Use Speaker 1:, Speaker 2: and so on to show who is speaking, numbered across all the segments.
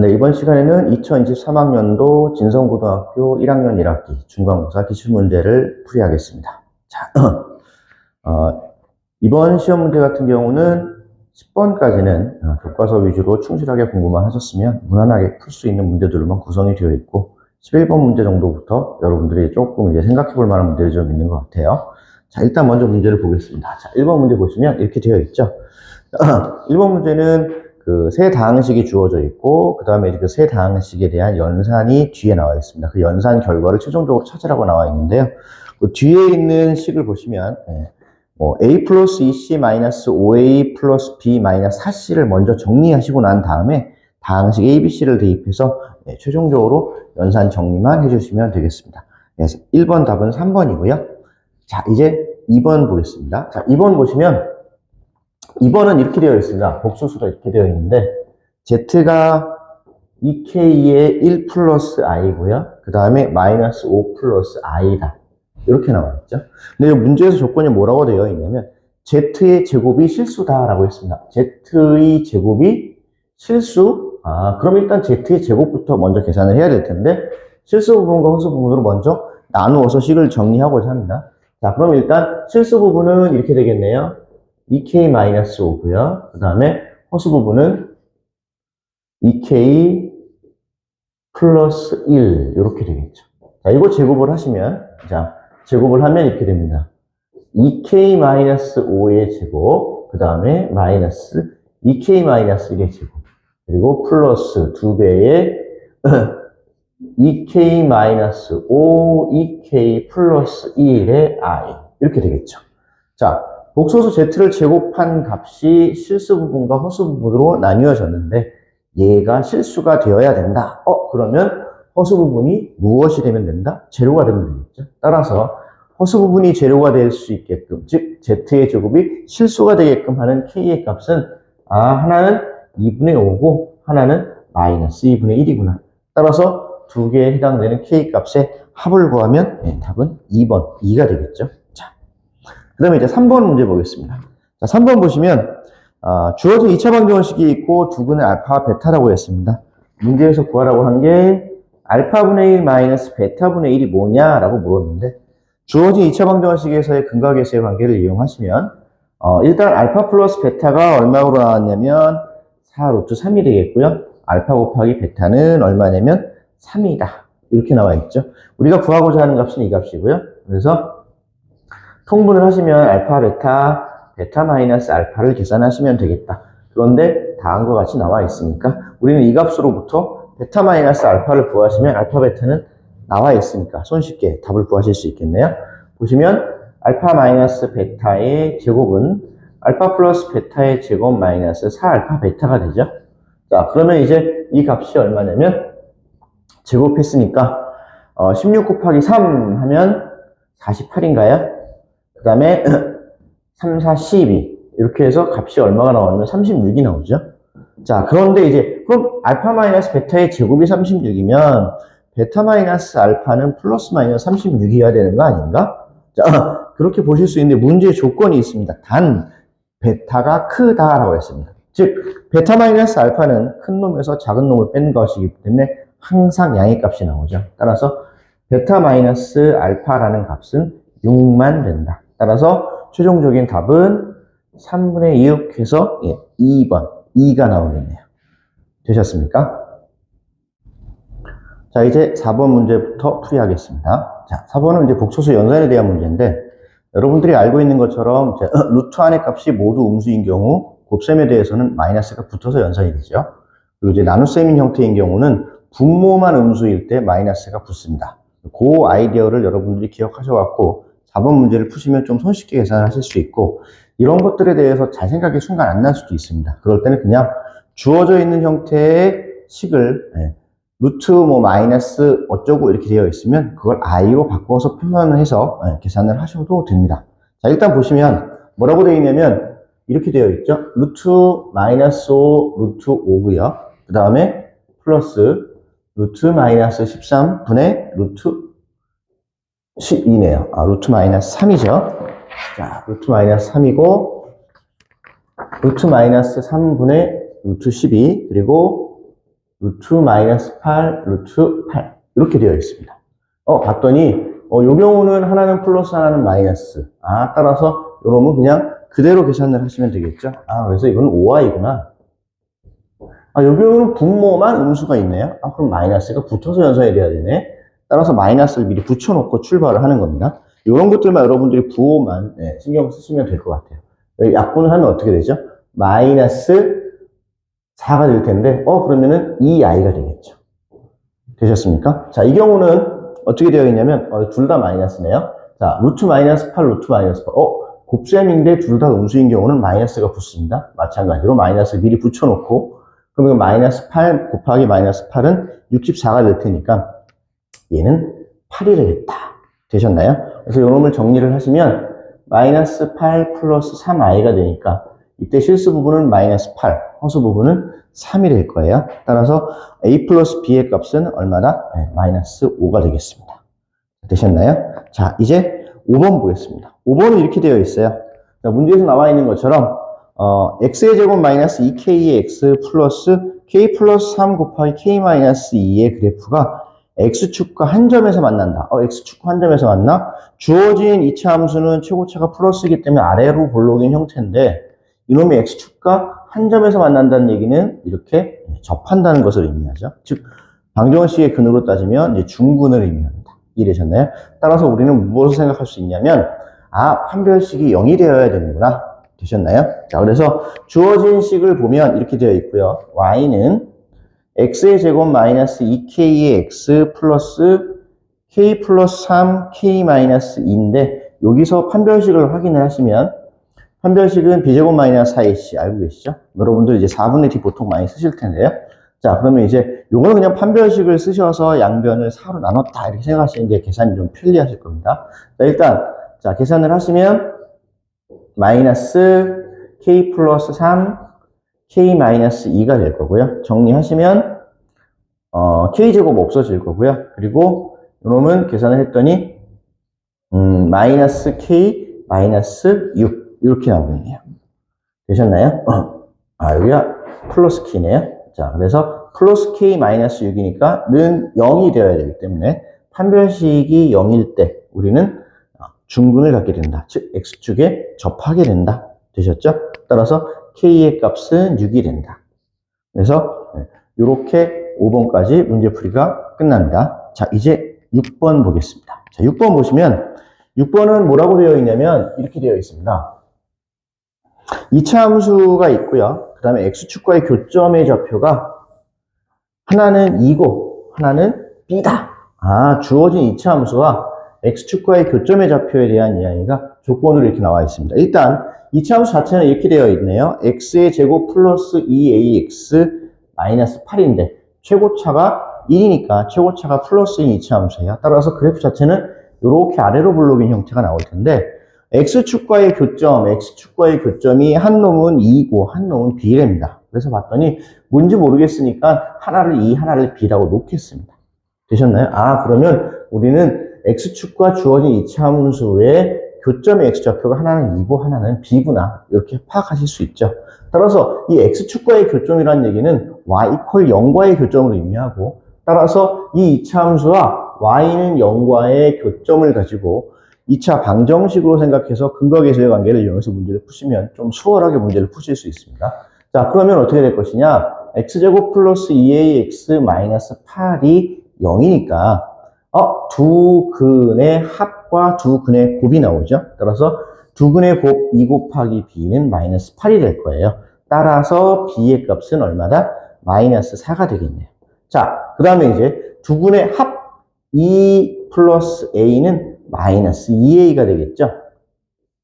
Speaker 1: 네, 이번 시간에는 2023학년도 진성고등학교 1학년 1학기 중간고사 기출문제를 풀이하겠습니다. 자, 이번 시험 문제 같은 경우는 10번까지는 교과서 위주로 충실하게 공부만 하셨으면 무난하게 풀 수 있는 문제들로만 구성이 되어 있고 11번 문제 정도부터 여러분들이 조금 이제 생각해 볼 만한 문제들이 좀 있는 것 같아요. 자, 일단 먼저 문제를 보겠습니다. 자, 1번 문제 보시면 이렇게 되어 있죠. 1번 문제는 그 세 다항식이 주어져 있고 그 다음에 그 세 다항식에 대한 연산이 뒤에 나와 있습니다. 그 연산 결과를 최종적으로 찾으라고 나와 있는데요. 그 뒤에 있는 식을 보시면 뭐 a 플러스 2c 마이너스 5a 플러스 b 마이너스 4c를 먼저 정리하시고 난 다음에 다항식 a, b, c를 대입해서 최종적으로 연산 정리만 해주시면 되겠습니다. 그래서 1번 답은 3번이고요. 자, 이제 2번 보겠습니다. 자, 2번 보시면 2번은 이렇게 되어 있습니다. 복소수가 이렇게 되어 있는데 z가 2k의 1 플러스 i고요. 그 다음에 마이너스 5 플러스 i다. 이렇게 나와 있죠. 근데 문제에서 조건이 뭐라고 되어 있냐면 z의 제곱이 실수다라고 했습니다. z의 제곱이 실수? 그럼 일단 z의 제곱부터 먼저 계산을 해야 될 텐데 실수 부분과 허수 부분으로 먼저 나누어서 식을 정리하고자 합니다. 자, 그럼 일단 실수 부분은 이렇게 되겠네요. 2k-5고요. 그 다음에 허수 부분은 2k 플러스 1 이렇게 되겠죠. 자, 이거 제곱을 하시면 자, 제곱을 하면 이렇게 됩니다. 2k-5의 제곱, 그 다음에 마이너스 2k-1의 제곱, 그리고 플러스 2배의 2k-5, 2k 플러스 1의 i 이렇게 되겠죠. 자, 복소수 z를 제곱한 값이 실수 부분과 허수 부분으로 나뉘어졌는데 얘가 실수가 되어야 된다. 그러면 허수 부분이 무엇이 되면 된다? 제로가 되면 되겠죠. 따라서 허수 부분이 제로가 될 수 있게끔, 즉 z의 제곱이 실수가 되게끔 하는 k의 값은 하나는 2분의 5고 하나는 마이너스 2분의 1이구나. 따라서 두 개에 해당되는 k 값의 합을 구하면 답은 2번, 2가 되겠죠. 그 다음에 이제 3번 문제 보겠습니다. 자, 3번 보시면 주어진 2차 방정식이 있고 두근의 알파와 베타라고 했습니다. 문제에서 구하라고 한 게 알파분의 1 마이너스 베타분의 1이 뭐냐라고 물었는데 주어진 2차 방정식에서의 근각에서의 관계를 이용하시면 일단 알파 플러스 베타가 얼마로 나왔냐면 4 루트 3이 되겠고요. 알파 곱하기 베타는 얼마냐면 3이다. 이렇게 나와 있죠. 우리가 구하고자 하는 값은 이 값이고요. 그래서 통분을 하시면 알파, 베타 마이너스 알파를 계산하시면 되겠다. 그런데 다음과 같이 나와 있으니까 우리는 이 값으로부터 베타 마이너스 알파를 구하시면 알파, 베타는 나와 있으니까 손쉽게 답을 구하실 수 있겠네요. 보시면 알파 마이너스 베타의 제곱은 알파 플러스 베타의 제곱 마이너스 4알파 베타가 되죠. 자, 그러면 이제 이 값이 얼마냐면 제곱했으니까 16 곱하기 3 하면 48인가요? 그 다음에 3, 4, 12 이렇게 해서 값이 얼마가 나오냐면 36이 나오죠. 자, 그런데 이제 그럼 알파 마이너스 베타의 제곱이 36이면 베타 마이너스 알파는 플러스 마이너스 36이어야 되는 거 아닌가? 자, 그렇게 보실 수 있는데 문제의 조건이 있습니다. 단 베타가 크다라고 했습니다. 즉 베타 마이너스 알파는 큰 놈에서 작은 놈을 뺀 것이기 때문에 항상 양의 값이 나오죠. 따라서 베타 마이너스 알파라는 값은 6만 된다. 따라서 최종적인 답은 3분의 2 해서 2번, 2가 나오겠네요. 되셨습니까? 자, 이제 4번 문제부터 풀이하겠습니다. 자, 4번은 이제 복소수 연산에 대한 문제인데 여러분들이 알고 있는 것처럼 루트 안의 값이 모두 음수인 경우 곱셈에 대해서는 마이너스가 붙어서 연산이 되죠. 그리고 이제 나눗셈인 형태인 경우는 분모만 음수일 때 마이너스가 붙습니다. 그 아이디어를 여러분들이 기억하셔갖고 4번 문제를 푸시면 좀 손쉽게 계산하실 수 있고 이런 것들에 대해서 잘 생각이 순간 안 날 수도 있습니다. 그럴 때는 그냥 주어져 있는 형태의 식을 루트 마이너스 어쩌고 이렇게 되어 있으면 그걸 i로 바꿔서 표현을 해서 계산을 하셔도 됩니다. 자, 일단 보시면 뭐라고 되어 있냐면 이렇게 되어 있죠. 루트 마이너스 5 루트 5고요. 그 다음에 플러스 루트 마이너스 13분의 루트 12네요. 루트 마이너스 3이죠. 자, 루트 마이너스 3이고, 루트 마이너스 3분의 루트 12, 그리고 루트 마이너스 8, 루트 8 이렇게 되어 있습니다. 봤더니 요 경우는 하나는 플러스 하나는 마이너스. 따라서 요놈은 그냥 그대로 계산을 하시면 되겠죠. 그래서 이건 5i구나. 요 경우는 분모만 음수가 있네요. 그럼 마이너스가 붙어서 연산이 돼야 되네. 따라서 마이너스를 미리 붙여놓고 출발을 하는 겁니다. 이런 것들만 여러분들이 부호만 신경 쓰시면 될 것 같아요. 약분을 하면 어떻게 되죠? 마이너스 4가 될 텐데, 그러면은 2i가 되겠죠. 되셨습니까? 자, 이 경우는 어떻게 되어 있냐면, 둘 다 마이너스네요. 자, 루트 마이너스 8, 루트 마이너스 8. 곱셈인데 둘 다 음수인 경우는 마이너스가 붙습니다. 마찬가지로 마이너스 미리 붙여놓고, 그러면 마이너스 8 곱하기 마이너스 8은 64가 될 테니까, 얘는 8이 되겠다. 되셨나요? 그래서 요 놈을 정리를 하시면, 마이너스 8 플러스 3i가 되니까, 이때 실수 부분은 마이너스 8, 허수 부분은 3이 될 거예요. 따라서 a 플러스 b의 값은 얼마다? 마이너스 5가 되겠습니다. 되셨나요? 자, 이제 5번 보겠습니다. 5번은 이렇게 되어 있어요. 자, 문제에서 나와 있는 것처럼 x의 제곱 마이너스 2k의 x 플러스 k 플러스 3 곱하기 k 마이너스 2의 그래프가 x축과 한 점에서 만난다. x축과 한 점에서 만나? 주어진 2차 함수는 최고차가 플러스이기 때문에 아래로 볼록인 형태인데 이놈의 x축과 한 점에서 만난다는 얘기는 이렇게 접한다는 것을 의미하죠. 즉 방정식의 근으로 따지면 이제 중근을 의미합니다. 이해되셨나요? 따라서 우리는 무엇을 생각할 수 있냐면 판별식이 0이 되어야 되는구나. 되셨나요? 자, 그래서 주어진 식을 보면 이렇게 되어 있고요. y는 x의 제곱 마이너스 2k의 x 플러스 k 플러스 3 k 마이너스 2인데 여기서 판별식을 확인을 하시면 판별식은 b제곱 마이너스 4ac 알고 계시죠? 여러분들 이제 4분의 d 보통 많이 쓰실 텐데요. 자, 그러면 이제 요거는 그냥 판별식을 쓰셔서 양변을 4로 나눴다 이렇게 생각하시는 게 계산이 좀 편리하실 겁니다. 자, 일단 자 계산을 하시면 마이너스 k 플러스 3 k 마이너스 2가 될 거고요. 정리하시면 k제곱 없어질 거고요. 그리고 요놈은 계산을 했더니 마이너스 k 마이너스 6 이렇게 나오겠네요. 되셨나요? 여기가 플러스 k네요. 자, 그래서 플러스 k 마이너스 6이니까 는 0이 되어야 되기 때문에 판별식이 0일 때 우리는 중근을 갖게 된다. 즉 x축에 접하게 된다. 되셨죠? 따라서 k의 값은 6이 된다. 그래서 이렇게 5번까지 문제풀이가 끝납니다. 자, 이제 6번 보겠습니다. 자, 6번 보시면 6번은 뭐라고 되어 있냐면 이렇게 되어 있습니다. 2차 함수가 있고요. 그 다음에 x축과의 교점의 좌표가 하나는 2고 하나는 b다. 주어진 2차 함수와 x축과의 교점의 좌표에 대한 이야기가 조건으로 이렇게 나와 있습니다. 일단 2차 함수 자체는 이렇게 되어 있네요. x의 제곱 플러스 2ax 마이너스 8인데 최고차가 1이니까 최고차가 플러스인 2차 함수예요. 따라서 그래프 자체는 이렇게 아래로 블록인 형태가 나올 텐데 x축과의 교점이 한 놈은 2고 한 놈은 b랍니다. 그래서 봤더니 뭔지 모르겠으니까 하나를 2, 하나를 b라고 놓겠습니다. 되셨나요? 그러면 우리는 x축과 주어진 2차 함수의 교점의 x좌표가 하나는 2고 하나는 b구나 이렇게 파악하실 수 있죠. 따라서 이 x축과의 교점이라는 얘기는 y 이퀄 0과의 교점을 의미하고 따라서 이 2차 함수와 y는 0과의 교점을 가지고 2차 방정식으로 생각해서 근거계수의 관계를 이용해서 문제를 푸시면 좀 수월하게 문제를 푸실 수 있습니다. 자, 그러면 어떻게 될 것이냐? x제곱 플러스 2ax 마이너스 8이 0이니까 두 근의 합과 두 근의 곱이 나오죠. 따라서 두 근의 곱 2 곱하기 b는 마이너스 8이 될 거예요. 따라서 b의 값은 얼마다? 마이너스 4가 되겠네요. 자, 그 다음에 이제 두 근의 합 2 플러스 a는 마이너스 2a가 되겠죠.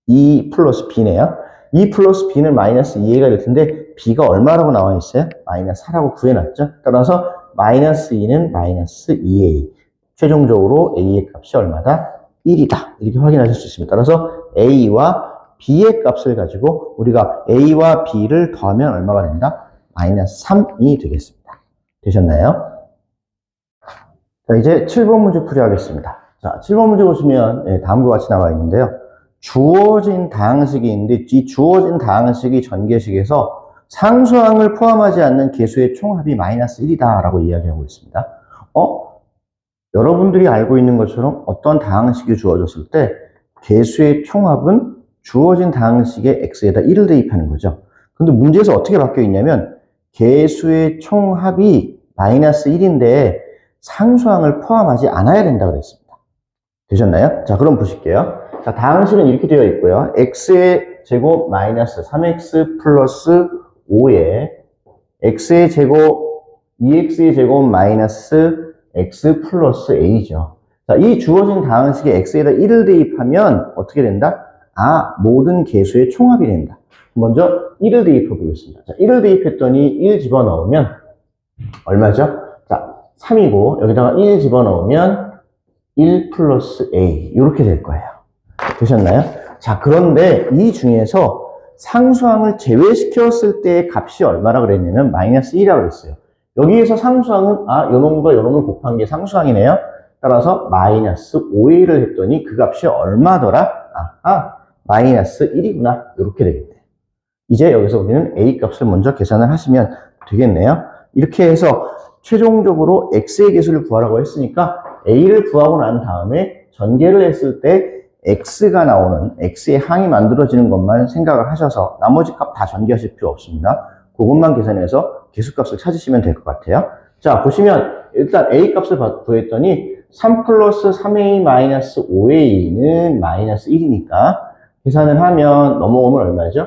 Speaker 1: 2 플러스 b네요. 2 플러스 b는 마이너스 2a가 될 텐데 b가 얼마라고 나와 있어요? 마이너스 4라고 구해놨죠. 따라서 마이너스 2는 마이너스 2a. 최종적으로 a의 값이 얼마다? 1이다. 이렇게 확인하실 수 있습니다. 따라서 a와 b의 값을 가지고 우리가 a와 b를 더하면 얼마가 된다? 마이너스 3이 되겠습니다. 되셨나요? 자, 이제 7번 문제 풀이하겠습니다. 자, 7번 문제 보시면 다음과 같이 나와 있는데요. 주어진 다항식이 있는데 이 주어진 다항식이 전개식에서 상수항을 포함하지 않는 개수의 총합이 마이너스 1이다 라고 이야기하고 있습니다. 여러분들이 알고 있는 것처럼 어떤 다항식이 주어졌을 때 개수의 총합은 주어진 다항식의 x에다 1을 대입하는 거죠. 근데 문제에서 어떻게 바뀌어 있냐면 개수의 총합이 마이너스 1인데 상수항을 포함하지 않아야 된다고 그랬습니다. 되셨나요? 자, 그럼 보실게요. 자, 다항식은 이렇게 되어 있고요. x의 제곱 마이너스 3x 플러스 5에 x의 제곱 2x의 제곱 마이너스 x 플러스 a죠. 자, 이 주어진 다항식에 x에다 1을 대입하면 어떻게 된다? 모든 개수의 총합이 된다. 먼저 1을 대입해 보겠습니다. 자, 1을 대입했더니 1 집어넣으면 얼마죠? 자, 3이고 여기다가 1 집어넣으면 1 플러스 a 이렇게 될 거예요. 되셨나요? 자, 그런데 이 중에서 상수항을 제외시켰을 때의 값이 얼마라 그랬냐면 마이너스 1이라고 그랬어요. 여기에서 상수항은 요놈과 요놈을 곱한 게 상수항이네요. 따라서 마이너스 5a를 했더니 그 값이 얼마더라? 마이너스 1이구나. 이렇게 되겠네요. 이제 여기서 우리는 a 값을 먼저 계산을 하시면 되겠네요. 이렇게 해서 최종적으로 x의 개수를 구하라고 했으니까 a를 구하고 난 다음에 전개를 했을 때 x가 나오는 x의 항이 만들어지는 것만 생각을 하셔서 나머지 값 다 전개하실 필요 없습니다. 그것만 계산해서 개수값을 찾으시면 될 것 같아요. 자, 보시면 일단 a 값을 구했더니 3 플러스 3a 마이너스 5a는 마이너스 1이니까 계산을 하면 넘어오면 얼마죠?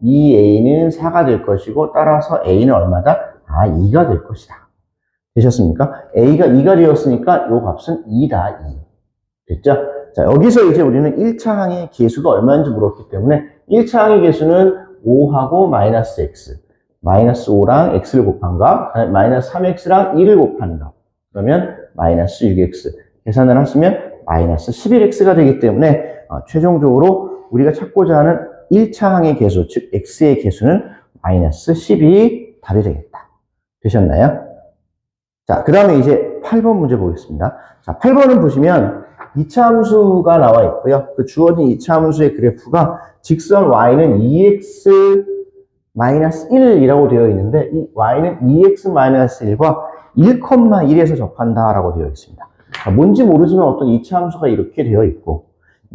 Speaker 1: 2a는 4가 될 것이고 따라서 a는 얼마다? 2가 될 것이다. 되셨습니까? a가 2가 되었으니까 이 값은 2다. 2. 됐죠? 자, 여기서 이제 우리는 1차 항의 개수가 얼마인지 물었기 때문에 1차 항의 개수는 5하고 마이너스 x, 마이너스 5랑 x를 곱한 값, 마이너스 3x랑 1을 곱한 값, 그러면 마이너스 6x 계산을 하시면 마이너스 11x가 되기 때문에 최종적으로 우리가 찾고자 하는 1차 항의 개수, 즉 x의 개수는 마이너스 10이 답이 되겠다. 되셨나요? 자, 그 다음에 이제 8번 문제 보겠습니다. 자, 8번은 보시면 2차 함수가 나와 있고요. 그 주어진 2차 함수의 그래프가 직선 y는 2x-1이라고 되어 있는데 이 y는 2x-1과 1,1에서 접한다라고 되어 있습니다. 뭔지 모르지만 어떤 2차 함수가 이렇게 되어 있고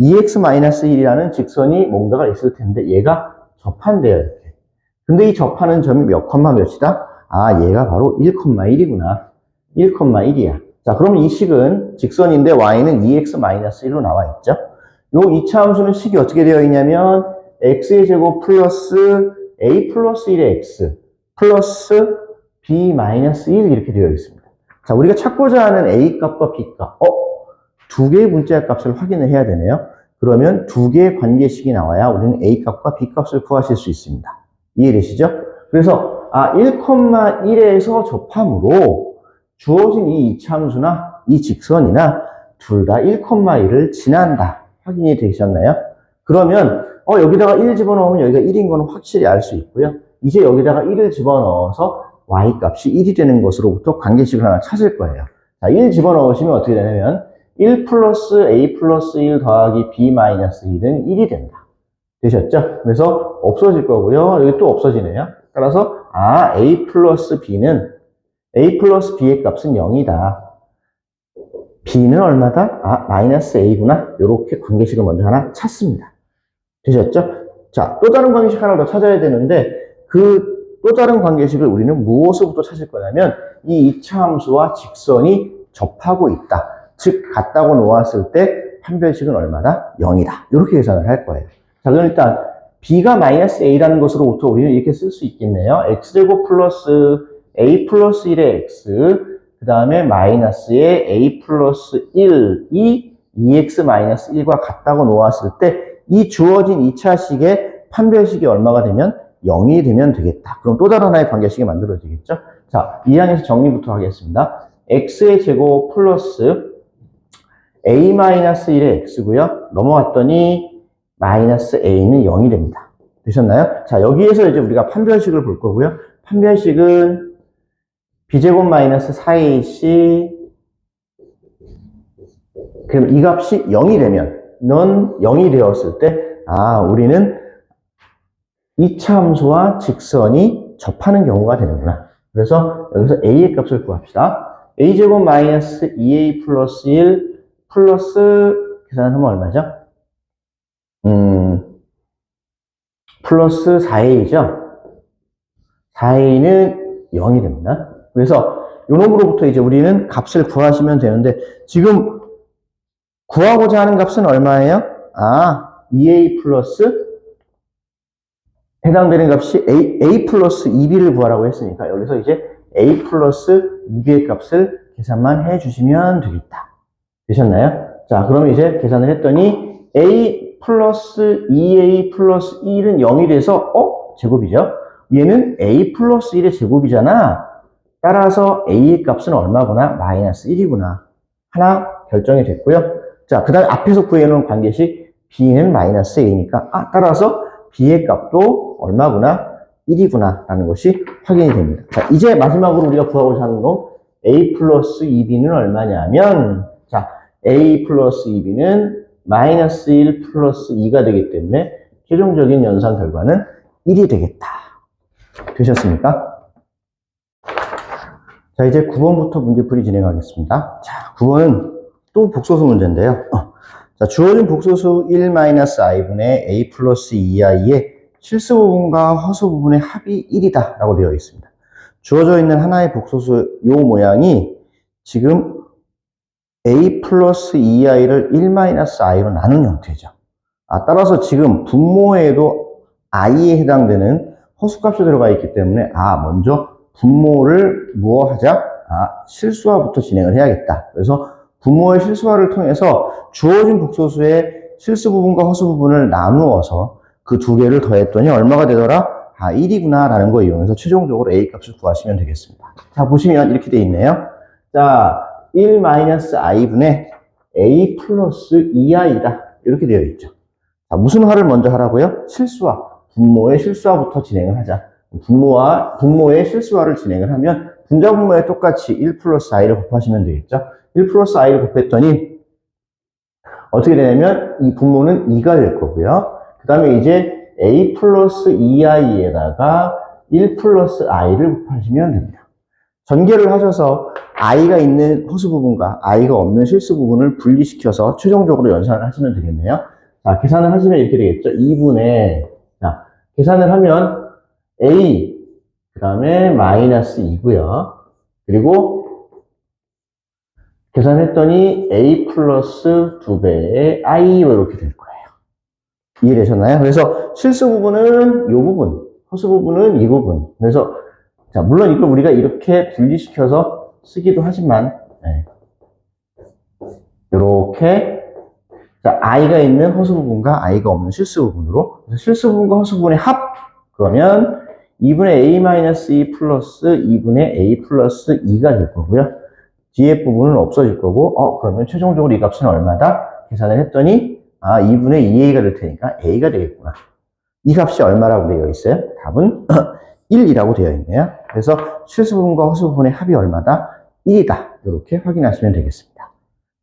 Speaker 1: 2x-1이라는 직선이 뭔가가 있을 텐데 얘가 접한대요. 이렇게. 근데 이 접하는 점이 몇 컴마 몇이다? 얘가 바로 1,1이구나. 1,1이야. 자, 그러면 이 식은 직선인데 y는 2x-1로 나와 있죠. 요 2차 함수는 식이 어떻게 되어 있냐면 x의 제곱 플러스 a 플러스 1의 x 플러스 b-1 이렇게 되어 있습니다. 자, 우리가 찾고자 하는 a 값과 b 값. 두 개의 문자 값을 확인을 해야 되네요. 그러면 두 개의 관계식이 나와야 우리는 a 값과 b 값을 구하실 수 있습니다. 이해되시죠? 그래서 1,1에서 접함으로 주어진 이 2차 함수나 이 직선이나 둘 다 1,1을 지난다. 확인이 되셨나요? 그러면 여기다가 1 집어넣으면 여기가 1인 거는 확실히 알 수 있고요. 이제 여기다가 1을 집어넣어서 y 값이 1이 되는 것으로부터 관계식을 하나 찾을 거예요. 자, 1 집어넣으시면 어떻게 되냐면 1 플러스 a 플러스 1 더하기 b 마이너스 1은 1이 된다. 되셨죠? 그래서 없어질 거고요. 여기 또 없어지네요. 따라서 a 플러스 b는 a 플러스 b의 값은 0이다. b는 얼마다? 마이너스 a구나. 이렇게 관계식을 먼저 하나 찾습니다. 되셨죠? 자, 또 다른 관계식 하나 더 찾아야 되는데 그 또 다른 관계식을 우리는 무엇으로부터 찾을 거냐면 이 2차 함수와 직선이 접하고 있다. 즉 같다고 놓았을 때 판별식은 얼마다? 0이다. 이렇게 계산을 할 거예요. 자, 그럼 일단 b가 마이너스 a라는 것으로부터 우리는 이렇게 쓸 수 있겠네요. x제곱 플러스 a 플러스 1의 x 그 다음에 마이너스의 a 플러스 1이 2x 마이너스 1과 같다고 놓았을 때 이 주어진 2차식의 판별식이 얼마가 되면 0이 되면 되겠다. 그럼 또 다른 하나의 관계식이 만들어지겠죠? 자, 이 항에서 정리부터 하겠습니다. x의 제곱 플러스 a-1의 x고요. 넘어갔더니 마이너스 a는 0이 됩니다. 되셨나요? 자, 여기에서 이제 우리가 판별식을 볼 거고요. 판별식은 b제곱 마이너스 4ac 그럼 이 값이 0이 되면 넌 0이 되었을 때 우리는 2차 함수와 직선이 접하는 경우가 되는구나. 그래서 여기서 a의 값을 구합시다. a제곱 마이너스 2a 플러스 1 플러스 계산하면 얼마죠? 플러스 4a죠? 4a는 0이 됩니다. 그래서 요 놈으로부터 이제 우리는 값을 구하시면 되는데 지금 구하고자 하는 값은 얼마예요? 2a 플러스 해당되는 값이 a 플러스 2b를 구하라고 했으니까 여기서 이제 a 플러스 2b의 값을 계산만 해주시면 되겠다. 되셨나요? 자, 그러면 이제 계산을 했더니 a 플러스 2a 플러스 1은 0이 돼서 제곱이죠. 얘는 a 플러스 1의 제곱이잖아. 따라서 a의 값은 얼마구나? 마이너스 1이구나. 하나 결정이 됐고요. 자, 그 다음에 앞에서 구해놓은 관계식 b는 마이너스 a니까 따라서 b의 값도 얼마구나? 1이구나 라는 것이 확인이 됩니다. 자, 이제 마지막으로 우리가 구하고자 하는 건 a 플러스 2b는 얼마냐면 자, a 플러스 2b는 마이너스 1 플러스 2가 되기 때문에 최종적인 연산 결과는 1이 되겠다. 되셨습니까? 자, 이제 9번부터 문제풀이 진행하겠습니다. 자, 9번은 또 복소수 문제인데요. 자, 주어진 복소수 1-i분의 a 플러스 2i의 실수 부분과 허수 부분의 합이 1이다 라고 되어 있습니다. 주어져 있는 하나의 복소수 요 모양이 지금 a 플러스 2i를 1-i로 나눈 형태죠. 따라서 지금 분모에도 i에 해당되는 허수값이 들어가 있기 때문에 먼저 분모를 무엇하자? 실수화부터 진행을 해야겠다. 그래서 분모의 실수화를 통해서 주어진 복소수의 실수 부분과 허수 부분을 나누어서 그 두 개를 더했더니 얼마가 되더라? 1이구나 라는 거 이용해서 최종적으로 a 값을 구하시면 되겠습니다. 자, 보시면 이렇게 돼 있네요. 자, 1-i분의 a 플러스 2i다. 이렇게 되어 있죠. 자, 무슨 화를 먼저 하라고요? 실수화. 분모의 실수화부터 진행을 하자. 분모의 실수화를 진행을 하면 분자 분모에 똑같이 1 플러스 i를 곱하시면 되겠죠. 1 플러스 i를 곱했더니 어떻게 되냐면 이 분모는 2가 될 거고요. 그 다음에 이제 a 플러스 2i에다가 1 플러스 i를 곱하시면 됩니다. 전개를 하셔서 i가 있는 허수 부분과 i가 없는 실수 부분을 분리시켜서 최종적으로 연산을 하시면 되겠네요. 자, 계산을 하시면 이렇게 되겠죠. 2분의 자, 계산을 하면 a 그 다음에 마이너스 2고요. 그리고 계산했더니 a 플러스 2배의 i 이렇게 될 거예요. 이해되셨나요? 그래서 실수 부분은 이 부분, 허수 부분은 이 부분. 그래서 자, 물론 이걸 우리가 이렇게 분리시켜서 쓰기도 하지만 이렇게 자, i가 있는 허수 부분과 i가 없는 실수 부분으로 실수 부분과 허수 부분의 합 그러면 2분의 a-2 플러스 2분의 a 플러스 2가 될 거고요. 뒤에 부분은 없어질 거고 그러면 최종적으로 이 값은 얼마다? 계산을 했더니 2분의 2a가 될 테니까 a가 되겠구나. 이 값이 얼마라고 되어 있어요? 답은 1이라고 되어 있네요. 그래서 실수 부분과 허수 부분의 합이 얼마다? 1이다. 이렇게 확인하시면 되겠습니다.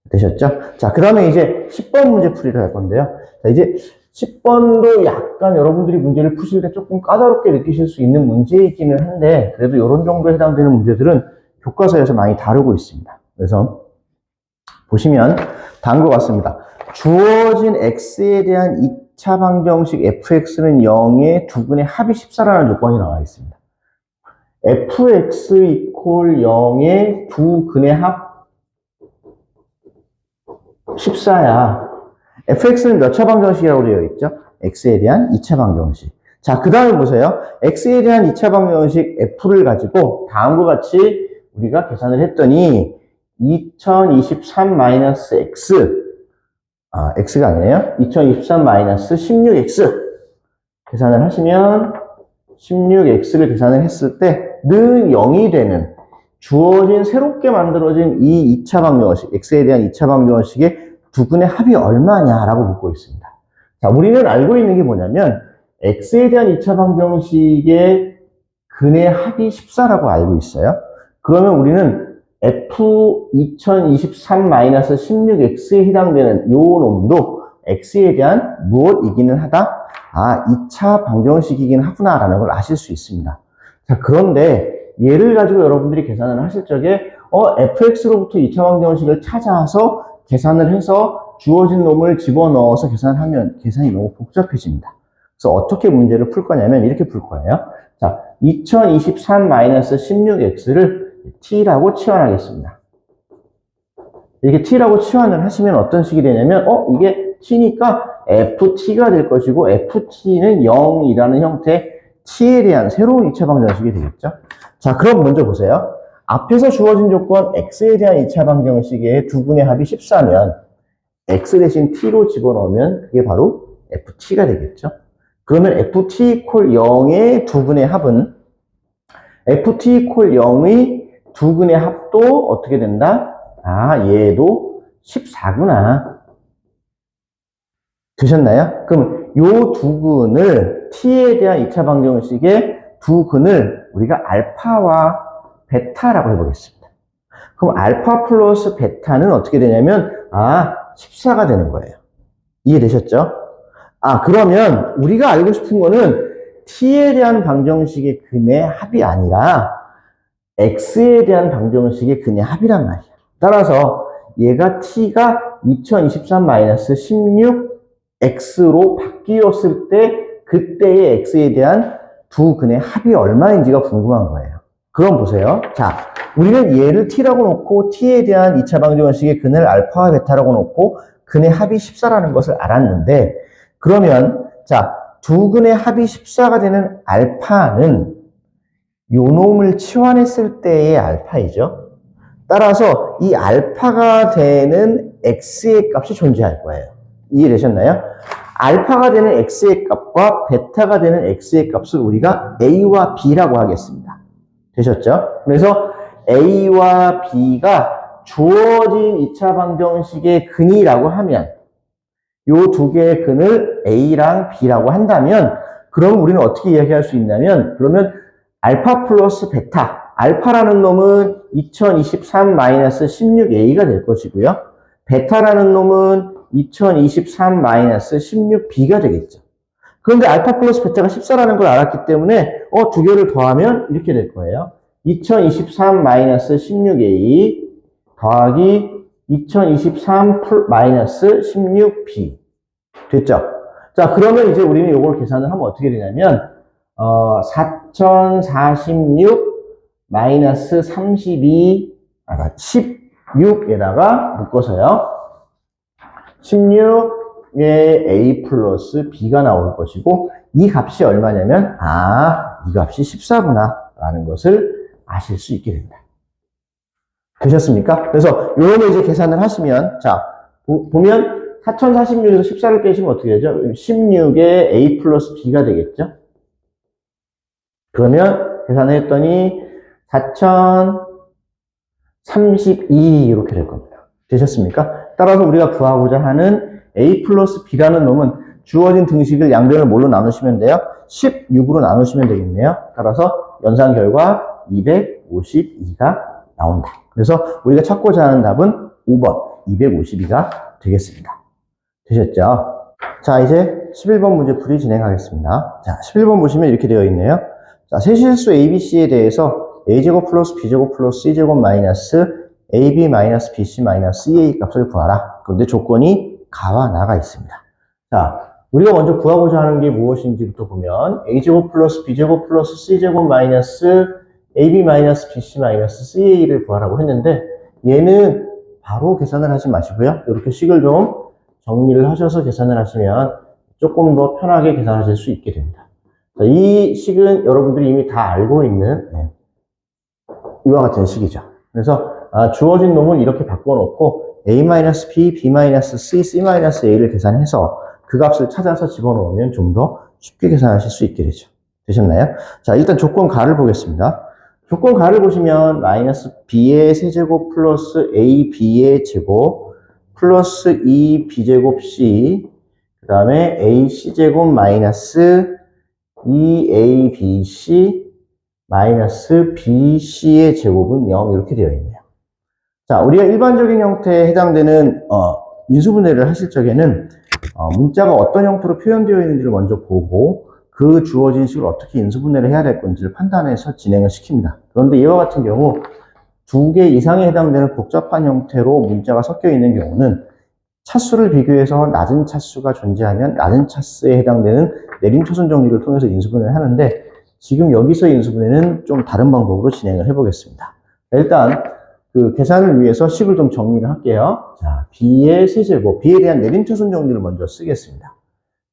Speaker 1: 되셨죠? 자, 그 다음에 이제 10번 문제 풀이를 할 건데요. 자, 이제 10번도 약간 여러분들이 문제를 푸실 때 조금 까다롭게 느끼실 수 있는 문제이기는 한데 그래도 이런 정도에 해당되는 문제들은 교과서에서 많이 다루고 있습니다. 그래서 보시면 다음과 같습니다. 주어진 x에 대한 2차 방정식 fx는 0의 두 근의 합이 14라는 조건이 나와 있습니다. fx 이퀄 0의 두 근의 합 14야. fx는 몇 차 방정식이라고 되어 있죠? x에 대한 2차 방정식. 자, 그 다음에 보세요. x에 대한 2차 방정식 f를 가지고 다음과 같이 우리가 계산을 했더니 2023-x x가 아니에요. 2023-16x 계산을 하시면 16x를 계산을 했을 때는 0이 되는 주어진 새롭게 만들어진 이 2차 방정식 x에 대한 2차 방정식의 두 근의 합이 얼마냐라고 묻고 있습니다. 자, 우리는 알고 있는 게 뭐냐면 x에 대한 2차 방정식의 근의 합이 14라고 알고 있어요. 그러면 우리는 f 2023-16x에 해당되는 요 놈도 x에 대한 무엇이기는 하다? 2차 방정식이긴 하구나라는 걸 아실 수 있습니다. 자, 그런데 얘를 가지고 여러분들이 계산을 하실 적에 fx로부터 2차 방정식을 찾아서 계산을 해서 주어진 놈을 집어넣어서 계산을 하면 계산이 너무 복잡해집니다. 그래서 어떻게 문제를 풀 거냐면 이렇게 풀 거예요. 자, 2023-16x를 t라고 치환하겠습니다. 이렇게 t라고 치환을 하시면 어떤 식이 되냐면 이게 t니까 ft가 될 것이고 ft는 0이라는 형태의 t에 대한 새로운 2차 방정식이 되겠죠. 자, 그럼 먼저 보세요. 앞에서 주어진 조건 x에 대한 2차 방정식의 두 분의 합이 14면 x 대신 t로 집어넣으면 그게 바로 ft가 되겠죠. 그러면 ft 이퀄 0의 두 분의 합은 ft 이퀄 0의 두 분의 합도 어떻게 된다? 얘도 14구나. 되셨나요? 그럼 요 두 근을 t에 대한 2차 방정식의 두 근을 우리가 알파와 베타라고 해보겠습니다. 그럼 알파 플러스 베타는 어떻게 되냐면 14가 되는 거예요. 이해되셨죠? 그러면 우리가 알고 싶은 거는 t에 대한 방정식의 근의 합이 아니라 x에 대한 방정식의 근의 합이란 말이야. 따라서 얘가 t가 2023-16x로 바뀌었을 때 그때의 x에 대한 두 근의 합이 얼마인지가 궁금한 거예요. 그럼 보세요. 자, 우리는 얘를 t라고 놓고 t에 대한 2차 방정식의 근을 알파와 베타라고 놓고 근의 합이 14라는 것을 알았는데 그러면 자, 두 근의 합이 14가 되는 알파는 요 놈을 치환했을 때의 알파이죠. 따라서 이 알파가 되는 x의 값이 존재할 거예요. 이해되셨나요? 알파가 되는 x의 값과 베타가 되는 x의 값을 우리가 a와 b라고 하겠습니다. 되셨죠? 그래서 a와 b가 주어진 2차 방정식의 근이라고 하면 요 두 개의 근을 a랑 b라고 한다면 그럼 우리는 어떻게 이야기할 수 있냐면 그러면 알파 플러스 베타 알파라는 놈은 2023-16a가 될 것이고요. 베타라는 놈은 2023-16b가 되겠죠. 그런데 알파 플러스 베타가 14라는 걸 알았기 때문에 두 개를 더하면 이렇게 될 거예요. 2023-16a 더하기 2023-16b 됐죠? 자, 그러면 이제 우리는 이걸 계산을 하면 어떻게 되냐면 4046 32 16에다가 묶어서요. 16에 a 플러스 b가 나올 것이고 이 값이 얼마냐면 이 값이 14구나 라는 것을 아실 수 있게 됩니다. 되셨습니까? 그래서 요놈을 이제 계산을 하시면 자 보면 4046에서 14를 빼시면 어떻게 되죠? 16에 a 플러스 b가 되겠죠? 그러면 계산을 했더니 4032 이렇게 될 겁니다. 되셨습니까? 따라서 우리가 구하고자 하는 a 플러스 b라는 놈은 주어진 등식을 양변을 뭘로 나누시면 돼요? 16으로 나누시면 되겠네요. 따라서 연산 결과 252가 나온다. 그래서 우리가 찾고자 하는 답은 5번 252가 되겠습니다. 되셨죠? 자, 이제 11번 문제 풀이 진행하겠습니다. 자, 11번 보시면 이렇게 되어 있네요. 자, 세실수 ABC에 대해서 A제곱 플러스 B제곱 플러스 C제곱 마이너스 AB 마이너스 BC 마이너스 EA 값을 구하라. 그런데 조건이 가와 나가 있습니다. 자, 우리가 먼저 구하고자 하는 게 무엇인지부터 보면 A제곱 플러스 B제곱 플러스 C제곱 마이너스 AB 마이너스 BC 마이너스 CA를 구하라고 했는데 얘는 바로 계산을 하지 마시고요. 이렇게 식을 좀 정리를 하셔서 계산을 하시면 조금 더 편하게 계산하실 수 있게 됩니다. 자, 이 식은 여러분들이 이미 다 알고 있는 이와 같은 식이죠. 그래서 주어진 놈을 이렇게 바꿔놓고 A-B, B-C, C-A를 계산해서 그 값을 찾아서 집어넣으면 좀 더 쉽게 계산하실 수 있게 되죠. 되셨나요? 자, 일단 조건 가를 보겠습니다. 조건 가를 보시면 마이너스 B의 세제곱 플러스 AB의 제곱 플러스 2B제곱 C 그 다음에 AC제곱 마이너스 2ABC 마이너스 BC의 제곱은 0 이렇게 되어 있네요. 자, 우리가 일반적인 형태에 해당되는 인수분해를 하실 적에는 문자가 어떤 형태로 표현되어 있는지를 먼저 보고 그 주어진 식을 어떻게 인수분해를 해야 될 건지를 판단해서 진행을 시킵니다. 그런데 이와 같은 경우 두 개 이상에 해당되는 복잡한 형태로 문자가 섞여 있는 경우는 차수를 비교해서 낮은 차수가 존재하면 낮은 차수에 해당되는 내림초선 정리를 통해서 인수분해를 하는데 지금 여기서 인수분해는 좀 다른 방법으로 진행을 해보겠습니다. 일단 그 계산을 위해서 식을 좀 정리를 할게요. 자, b의 세제곱, b에 대한 내림초선 정리를 먼저 쓰겠습니다.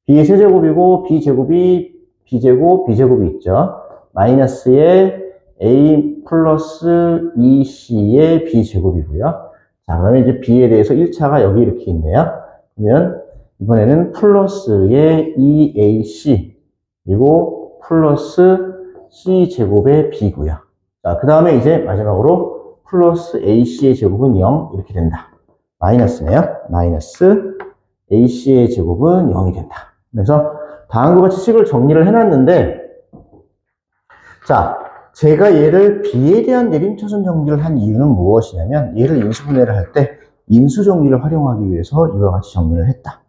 Speaker 1: b의 세제곱이고 b제곱이 b제곱, b제곱이 있죠. 마이너스의 a 플러스 2c의 b제곱이고요. 자, 그러면 이제 b에 대해서 1차가 여기 이렇게 있네요. 그러면 이번에는 플러스의 2ac 그리고 플러스 c제곱의 b고요. 자, 그 다음에 이제 마지막으로 플러스 ac의 제곱은 0 이렇게 된다. 마이너스네요. 마이너스 ac의 제곱은 0이 된다. 그래서 다음과 같이 식을 정리를 해놨는데 자, 제가 얘를 b에 대한 내림차순 정리를 한 이유는 무엇이냐면 얘를 인수분해를 할 때 인수정리를 활용하기 위해서 이와 같이 정리를 했다.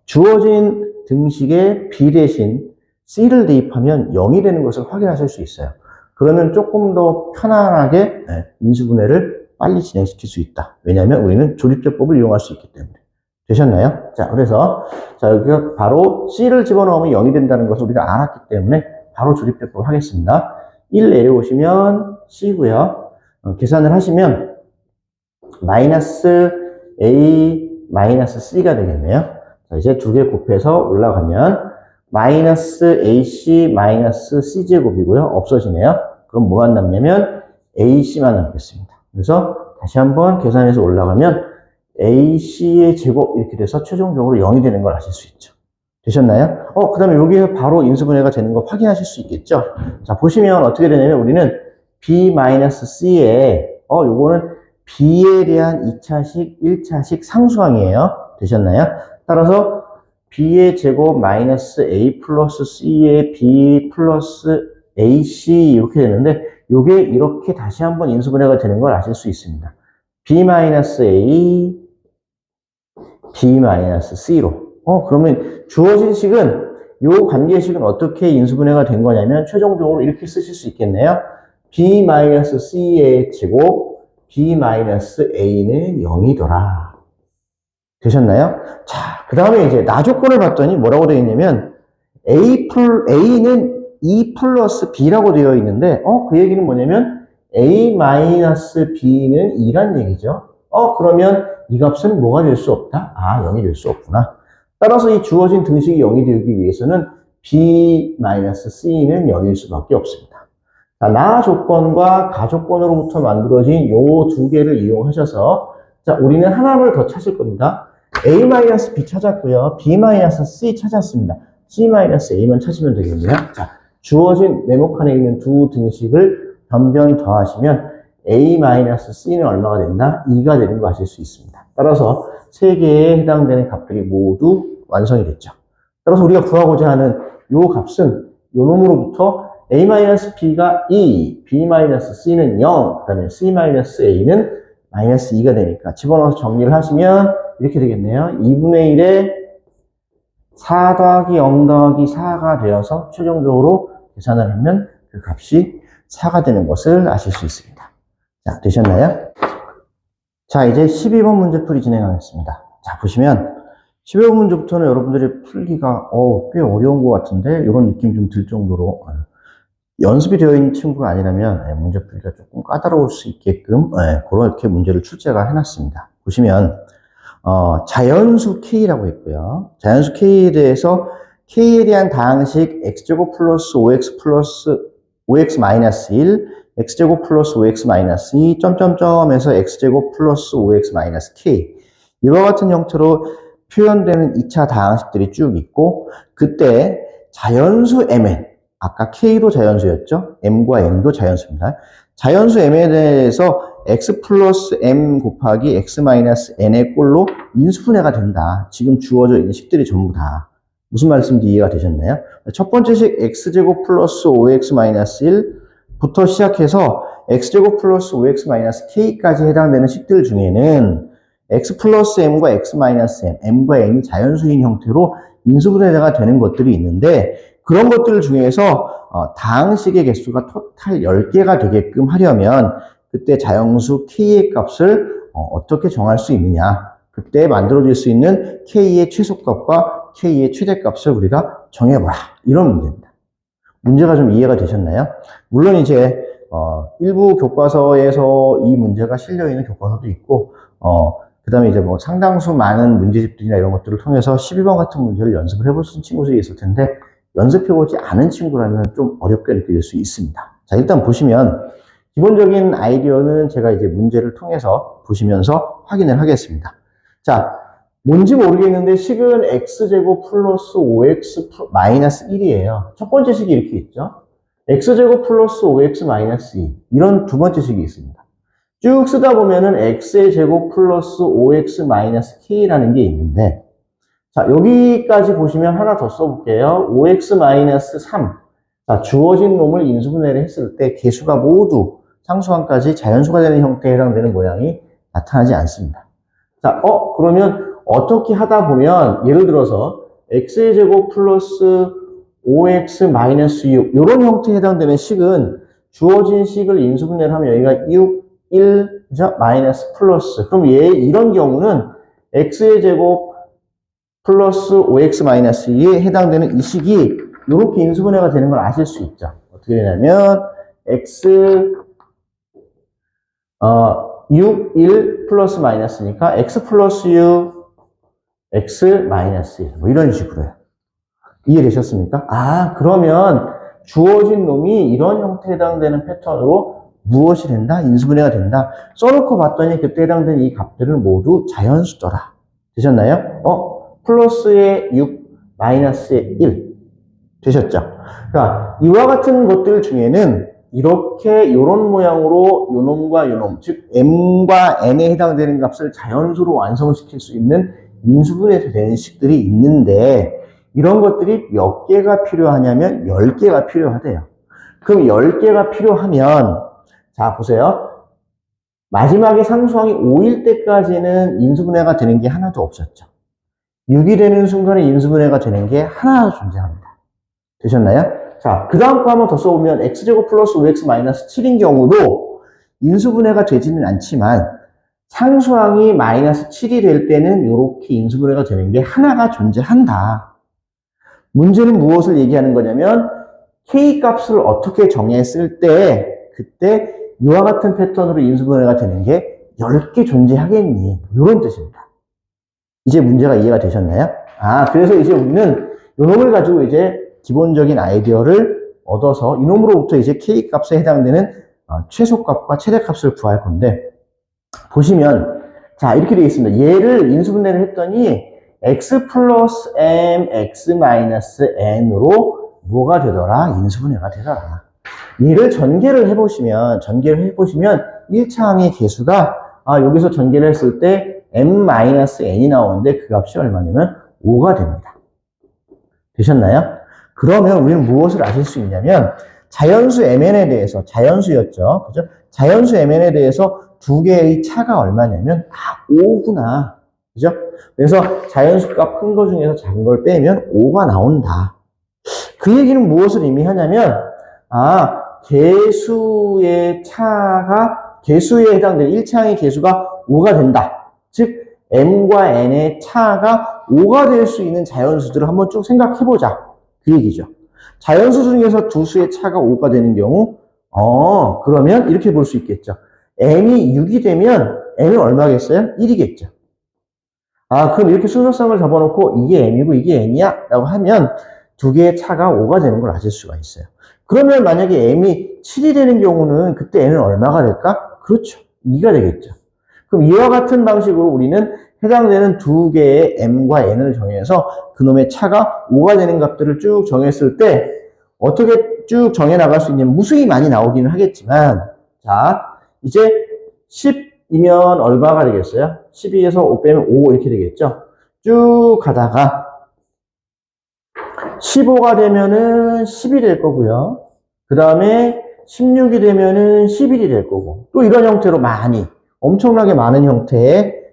Speaker 1: 주어진 등식에 b 대신 c를 대입하면 0이 되는 것을 확인하실 수 있어요. 그러면 조금 더 편안하게 인수분해를 빨리 진행시킬 수 있다. 왜냐하면 우리는 조립제법을 이용할 수 있기 때문에. 되셨나요? 자, 그래서 자 여기가 바로 c를 집어넣으면 0이 된다는 것을 우리가 알았기 때문에 바로 조립제법을 하겠습니다. 1 내려오시면 c고요. 계산을 하시면 마이너스 a 마이너스 c가 되겠네요. 자, 이제 두 개 곱해서 올라가면 마이너스 ac 마이너스 c제곱이고요. 없어지네요. 그럼 뭐만 남냐면 ac만 남겠습니다. 그래서 다시 한번 계산해서 올라가면 ac의 제곱 이렇게 돼서 최종적으로 0이 되는 걸 아실 수 있죠. 되셨나요? 그 다음에 여기에 바로 인수분해가 되는 거 확인하실 수 있겠죠? 자, 보시면 어떻게 되냐면 우리는 b-c에 요거는 b에 대한 2차식, 1차식 상수항이에요. 되셨나요? 따라서 b의 제곱 마이너스 a 플러스 c의 b 플러스 ac 이렇게 되는데 요게 이렇게 다시 한번 인수분해가 되는 걸 아실 수 있습니다. b-a b-c로 그러면 주어진 식은 요 관계식은 어떻게 인수분해가 된 거냐면 최종적으로 이렇게 쓰실 수 있겠네요. b-c의 제곱 b-a는 0이더라. 되셨나요? 자, 그 다음에 이제 나 조건을 봤더니 뭐라고 되어 있냐면 a는 2 플러스 b라고 되어 있는데 그 얘기는 뭐냐면 a-b는 2란 얘기죠. 그러면 이 값은 뭐가 될 수 없다? 0이 될 수 없구나. 따라서 이 주어진 등식이 0이 되기 위해서는 b-c는 0일 수밖에 없습니다. 자, 나 조건과 가 조건으로부터 만들어진 요 두 개를 이용하셔서 자, 우리는 하나를 더 찾을 겁니다. a-b 찾았고요. b-c 찾았습니다. c-a만 찾으면 되겠네요. 자, 주어진 네모칸에 있는 두 등식을 변변 더하시면 a-c는 얼마가 된다? 2가 되는 거 아실 수 있습니다. 따라서 세 개에 해당되는 값들이 모두 완성이 됐죠. 따라서 우리가 구하고자 하는 요 값은 요 놈으로부터 a-b가 2, b-c는 0, 그 다음에 c-a는 마이너스 2가 되니까 집어넣어서 정리를 하시면 이렇게 되겠네요. 2분의 1에 4 더하기 0 더하기 4가 되어서 최종적으로 계산을 하면 그 값이 4가 되는 것을 아실 수 있습니다. 자, 되셨나요? 자, 이제 12번 문제풀이 진행하겠습니다. 자, 보시면 12번 문제부터는 여러분들이 풀기가 꽤 어려운 것 같은데 이런 느낌 좀 들 정도로 연습이 되어 있는 친구가 아니라면 문제 풀기가 조금 까다로울 수 있게끔 그렇게 문제를 출제가 해놨습니다. 보시면 자연수 K라고 했고요. 자연수 K에 대해서 K에 대한 다항식 X제곱 플러스 5X 플러스 5X 마이너스 1 X제곱 플러스 5X 마이너스 2 점점점에서 X제곱 플러스 5X 마이너스 K 이와 같은 형태로 표현되는 2차 다항식들이 쭉 있고 그때 자연수 Mn 아까 K도 자연수였죠? M과 N도 자연수입니다. 자연수 M에 대해서 X 플러스 M 곱하기 X 마이너스 N의 꼴로 인수분해가 된다. 지금 주어져 있는 식들이 전부 다. 무슨 말씀인지 이해가 되셨나요? 첫 번째 식 X제곱 플러스 5X 마이너스 1부터 시작해서 X제곱 플러스 5X 마이너스 K까지 해당되는 식들 중에는 X 플러스 M과 X 마이너스 M, M과 N이 자연수인 형태로 인수분해가 되는 것들이 있는데 그런 것들 중에서 다항식의 개수가 토탈 10개가 되게끔 하려면 그때 자영수 K의 값을 어떻게 정할 수 있느냐. 그때 만들어질 수 있는 K의 최소값과 K의 최대값을 우리가 정해보라. 이런 문제입니다. 문제가 좀 이해가 되셨나요? 물론 이제 일부 교과서에서 이 문제가 실려있는 교과서도 있고 그 다음에 이제 뭐 상당수 많은 문제집들이나 이런 것들을 통해서 12번 같은 문제를 연습을 해볼 수 있는 친구들이 있을 텐데 연습해보지 않은 친구라면 좀 어렵게 느껴질 수 있습니다. 자, 일단 보시면 기본적인 아이디어는 제가 이제 문제를 통해서 보시면서 확인을 하겠습니다. 자, 뭔지 모르겠는데 식은 x제곱 플러스 5x 마이너스 1이에요. 첫 번째 식이 이렇게 있죠. x제곱 플러스 5x 마이너스 2 이런 두 번째 식이 있습니다. 쭉 쓰다 보면은 x의 제곱 플러스 5x 마이너스 k라는 게 있는데 자, 여기까지 보시면 하나 더 써볼게요. 5x 마이너스 3. 자, 주어진 놈을 인수분해를 했을 때 개수가 모두 상수항까지 자연수가 되는 형태에 해당되는 모양이 나타나지 않습니다. 자, 그러면 어떻게 하다 보면 예를 들어서 x의 제곱 플러스 5x 마이너스 6 이런 형태에 해당되는 식은 주어진 식을 인수분해를 하면 여기가 6, 1, 그죠? 마이너스 플러스. 그럼 이런 경우는 x의 제곱 플러스 5x 마이너스 2에 해당되는 이 식이 이렇게 인수분해가 되는 걸 아실 수 있죠. 어떻게 되냐면 x 6, 1 플러스 마이너스니까 x 플러스 6, x 마이너스 1 뭐 이런 식으로요. 이해되셨습니까? 그러면 주어진 놈이 이런 형태에 해당되는 패턴으로 무엇이 된다? 인수분해가 된다. 써놓고 봤더니 그때 해당되는 이 값들은 모두 자연수더라. 되셨나요? 플러스의 6, 마이너스의 1. 되셨죠? 그러니까 이와 같은 것들 중에는 이렇게 이런 모양으로 요놈과 요놈, 즉 m과 n에 해당되는 값을 자연수로 완성시킬 수 있는 인수분해가 되는 식들이 있는데 이런 것들이 몇 개가 필요하냐면 10개가 필요하대요. 그럼 10개가 필요하면 자 보세요. 마지막에 상수항이 5일 때까지는 인수분해가 되는 게 하나도 없었죠. 6이 되는 순간에 인수분해가 되는 게 하나 존재합니다. 되셨나요? 자, 그 다음 거 한번 더 써보면 x제곱 플러스 5x 마이너스 7인 경우도 인수분해가 되지는 않지만 상수항이 마이너스 7이 될 때는 이렇게 인수분해가 되는 게 하나가 존재한다. 문제는 무엇을 얘기하는 거냐면 K값을 어떻게 정했을 때 그때 이와 같은 패턴으로 인수분해가 되는 게 10개 존재하겠니? 이런 뜻입니다. 이제 문제가 이해가 되셨나요? 그래서 이제 우리는 이놈을 가지고 이제 기본적인 아이디어를 얻어서 이놈으로부터 이제 K값에 해당되는 최소값과 최대값을 구할 건데 보시면 자 이렇게 되어 있습니다. 얘를 인수분해를 했더니 x 플러스 m, x 마이너스 n으로 뭐가 되더라? 인수분해가 되더라. 얘를 전개를 해보시면 1차항의 개수가 여기서 전개를 했을 때 m-n이 나오는데 그 값이 얼마냐면 5가 됩니다. 되셨나요? 그러면 우리는 무엇을 아실 수 있냐면 자연수 mn에 대해서 자연수였죠. 그죠? 자연수 mn에 대해서 두 개의 차가 얼마냐면 5구나. 그죠? 그래서 자연수값 큰 거 중에서 작은 걸 빼면 5가 나온다. 그 얘기는 무엇을 의미하냐면 개수의 차가 개수에 해당되는 1차항의 개수가 5가 된다. 즉 m과 n의 차가 5가 될 수 있는 자연수들을 한번 쭉 생각해보자. 그 얘기죠. 자연수 중에서 두 수의 차가 5가 되는 경우 그러면 이렇게 볼 수 있겠죠. m이 6이 되면 n은 얼마겠어요? 1이겠죠. 그럼 이렇게 순서상을 접어놓고 이게 m이고 이게 n이야? 라고 하면 두 개의 차가 5가 되는 걸 아실 수가 있어요. 그러면 만약에 m이 7이 되는 경우는 그때 n은 얼마가 될까? 그렇죠. 2가 되겠죠. 그럼 이와 같은 방식으로 우리는 해당되는 두 개의 m과 n을 정해서 그놈의 차가 5가 되는 값들을 쭉 정했을 때 어떻게 쭉 정해 나갈 수 있냐면 무수히 많이 나오기는 하겠지만 자 이제 10이면 얼마가 되겠어요? 12에서 5 빼면 5 이렇게 되겠죠. 쭉 가다가 15가 되면은 10이 될 거고요. 그 다음에 16이 되면은 11이 될 거고 또 이런 형태로 엄청나게 많은 형태의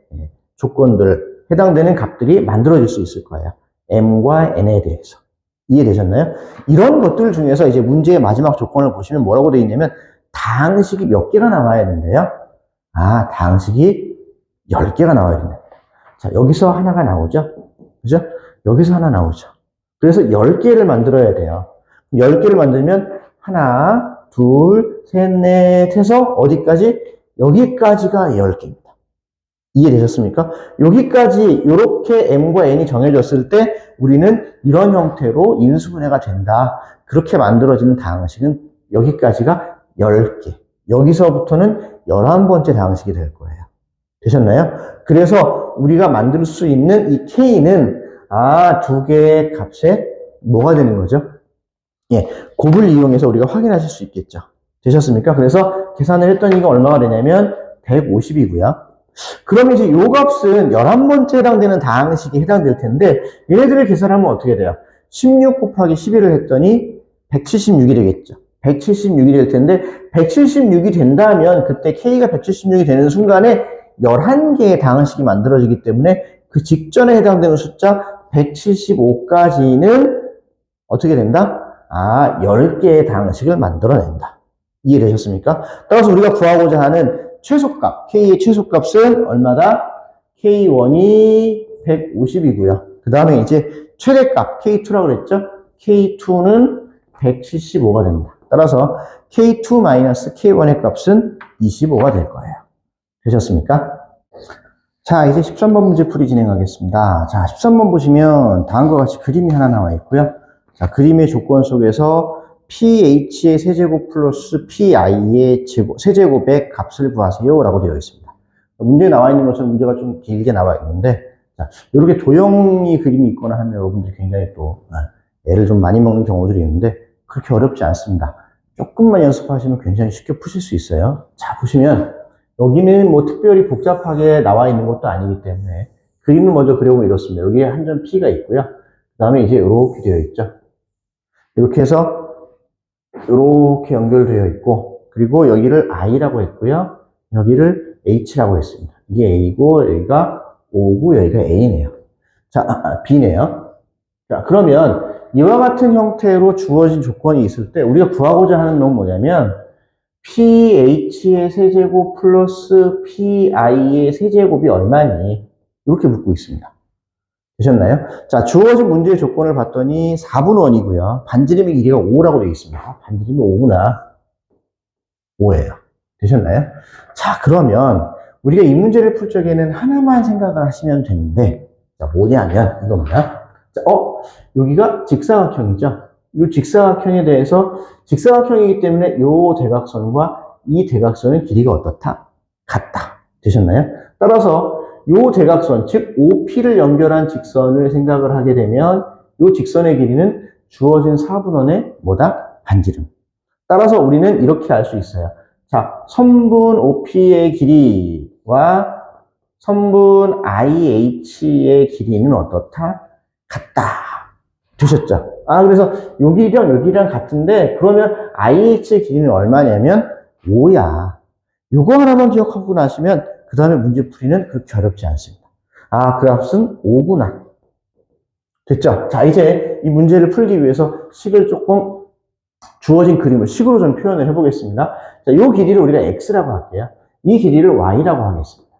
Speaker 1: 조건들 해당되는 값들이 만들어질 수 있을 거예요. m과 n에 대해서. 이해되셨나요? 이런 것들 중에서 이제 문제의 마지막 조건을 보시면 뭐라고 되어 있냐면 다항식이 몇 개가 나와야 된대요? 아, 다항식이 10개가 나와야 된다. 자, 여기서 하나가 나오죠? 그죠? 여기서 하나 나오죠. 그래서 10개를 만들어야 돼요. 10개를 만들면 하나, 둘, 셋, 넷 해서 어디까지? 여기까지가 10개입니다. 이해되셨습니까? 여기까지 이렇게 m과 n이 정해졌을 때 우리는 이런 형태로 인수분해가 된다. 그렇게 만들어지는 다항식은 여기까지가 10개. 여기서부터는 11번째 다항식이 될 거예요. 되셨나요? 그래서 우리가 만들 수 있는 이 k는 두 개의 값에 뭐가 되는 거죠? 예, 곱을 이용해서 우리가 확인하실 수 있겠죠. 되셨습니까? 그래서 계산을 했더니 이거 얼마가 되냐면 150이고요. 그러면 이제 이 값은 11번째 해당되는 다항식에 해당될 텐데 얘네들을 계산하면 어떻게 돼요? 16 곱하기 11을 했더니 176이 되겠죠. 176이 될 텐데 176이 된다면 그때 k가 176이 되는 순간에 11개의 다항식이 만들어지기 때문에 그 직전에 해당되는 숫자 175까지는 어떻게 된다? 10개의 다항식을 만들어낸다. 이해되셨습니까? 따라서 우리가 구하고자 하는 최소값, k의 최소값은 얼마다? k1이 150이고요. 그 다음에 이제 최대값, k2라고 그랬죠? k2는 175가 됩니다. 따라서 k2-k1의 값은 25가 될 거예요. 되셨습니까? 자, 이제 13번 문제 풀이 진행하겠습니다. 자, 13번 보시면 다음과 같이 그림이 하나 나와 있고요. 자, 그림의 조건 속에서 ph의 세제곱 플러스 pi의 세제곱의 값을 구하세요 라고 되어 있습니다. 문제에 나와 있는 것처럼 문제가 좀 길게 나와 있는데, 자, 이렇게 도형이 그림이 있거나 하면 여러분들이 굉장히 또 애를 좀 많이 먹는 경우들이 있는데 그렇게 어렵지 않습니다. 조금만 연습하시면 굉장히 쉽게 푸실 수 있어요. 자, 보시면 여기는 뭐 특별히 복잡하게 나와 있는 것도 아니기 때문에 그림을 먼저 그려보면 이렇습니다. 여기에 한 점 P가 있고요. 그 다음에 이제 이렇게 되어 있죠. 이렇게 해서 이렇게 연결되어 있고, 그리고 여기를 I라고 했고요. 여기를 H라고 했습니다. 이게 A고, 여기가 O고, 여기가 A네요. 자, B네요. 자, 그러면 이와 같은 형태로 주어진 조건이 있을 때 우리가 구하고자 하는 놈은 뭐냐면 PH의 세제곱 플러스 PI의 세제곱이 얼마니? 이렇게 묻고 있습니다. 되셨나요? 자, 주어진 문제의 조건을 봤더니 4분의 1이고요. 반지름의 길이가 5라고 되어 있습니다. 반지름이 5구나. 5예요. 되셨나요? 자, 그러면 우리가 이 문제를 풀 적에는 하나만 생각을 하시면 되는데, 자, 뭐냐면 이겁니다. 자, 여기가 직사각형이죠. 이 직사각형에 대해서 직사각형이기 때문에 이 대각선과 이 대각선의 길이가 어떻다? 같다. 되셨나요? 따라서 이 대각선, 즉 OP를 연결한 직선을 생각을 하게 되면 이 직선의 길이는 주어진 4분원의 뭐다? 반지름. 따라서 우리는 이렇게 알 수 있어요. 자, 선분 OP의 길이와 선분 IH의 길이는 어떻다? 같다. 되셨죠? 그래서 여기랑 여기랑 같은데 그러면 IH의 길이는 얼마냐면 5야. 요거 하나만 기억하고 나시면 그 다음에 문제 풀이는 그렇게 어렵지 않습니다. 그 값은 5구나. 됐죠? 자, 이제 이 문제를 풀기 위해서 식을 조금 주어진 그림을 식으로 좀 표현을 해보겠습니다. 자, 요 길이를 우리가 X라고 할게요. 이 길이를 Y라고 하겠습니다.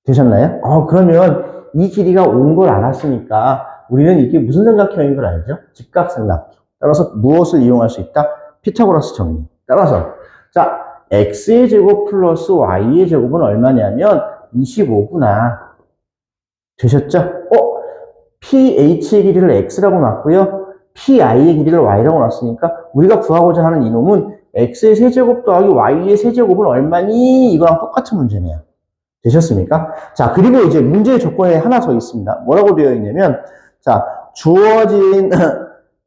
Speaker 1: 되셨나요? 그러면 이 길이가 온 걸 알았으니까 우리는 이게 무슨 삼각형인 걸 알죠? 직각삼각형. 따라서 무엇을 이용할 수 있다? 피타고라스 정리. 따라서 자, x의 제곱 플러스 y의 제곱은 얼마냐면 25구나. 되셨죠? ph의 길이를 x라고 놨고요. pi의 길이를 y라고 놨으니까 우리가 구하고자 하는 이놈은 x의 세제곱 더하기 y의 세제곱은 얼마니? 이거랑 똑같은 문제네요. 되셨습니까? 자, 그리고 이제 문제의 조건에 하나 더 있습니다. 뭐라고 되어 있냐면, 자, 주어진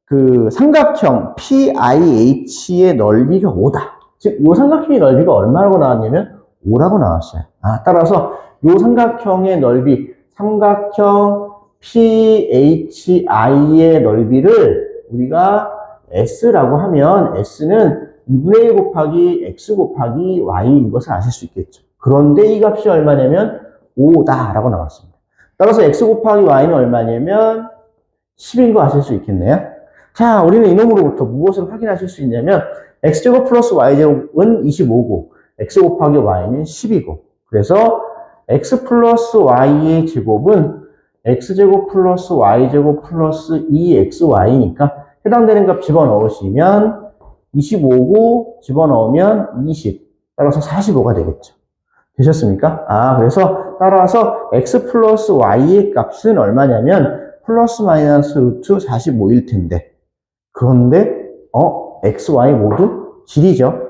Speaker 1: 그 삼각형 PIH의 넓이가 5다. 즉, 이 삼각형의 넓이가 얼마라고 나왔냐면 5라고 나왔어요. 따라서 이 삼각형의 넓이, 삼각형 PHI의 넓이를 우리가 S라고 하면 S는 2분의 1 곱하기 X 곱하기 Y인 것을 아실 수 있겠죠. 그런데 이 값이 얼마냐면 5다라고 나왔습니다. 따라서 X 곱하기 Y는 얼마냐면 10인 거 아실 수 있겠네요. 자, 우리는 이놈으로부터 무엇을 확인하실 수 있냐면 x제곱 플러스 y제곱은 25고 x 곱하기 y는 10이고 그래서 x 플러스 y의 제곱은 x제곱 플러스 y제곱 플러스 2xy니까 해당되는 값 집어넣으시면 25고 집어넣으면 20 따라서 45가 되겠죠. 되셨습니까? 그래서 따라서 x 플러스 y의 값은 얼마냐면 플러스 마이너스 루트 45일 텐데 그런데 x, y 모두 길이죠.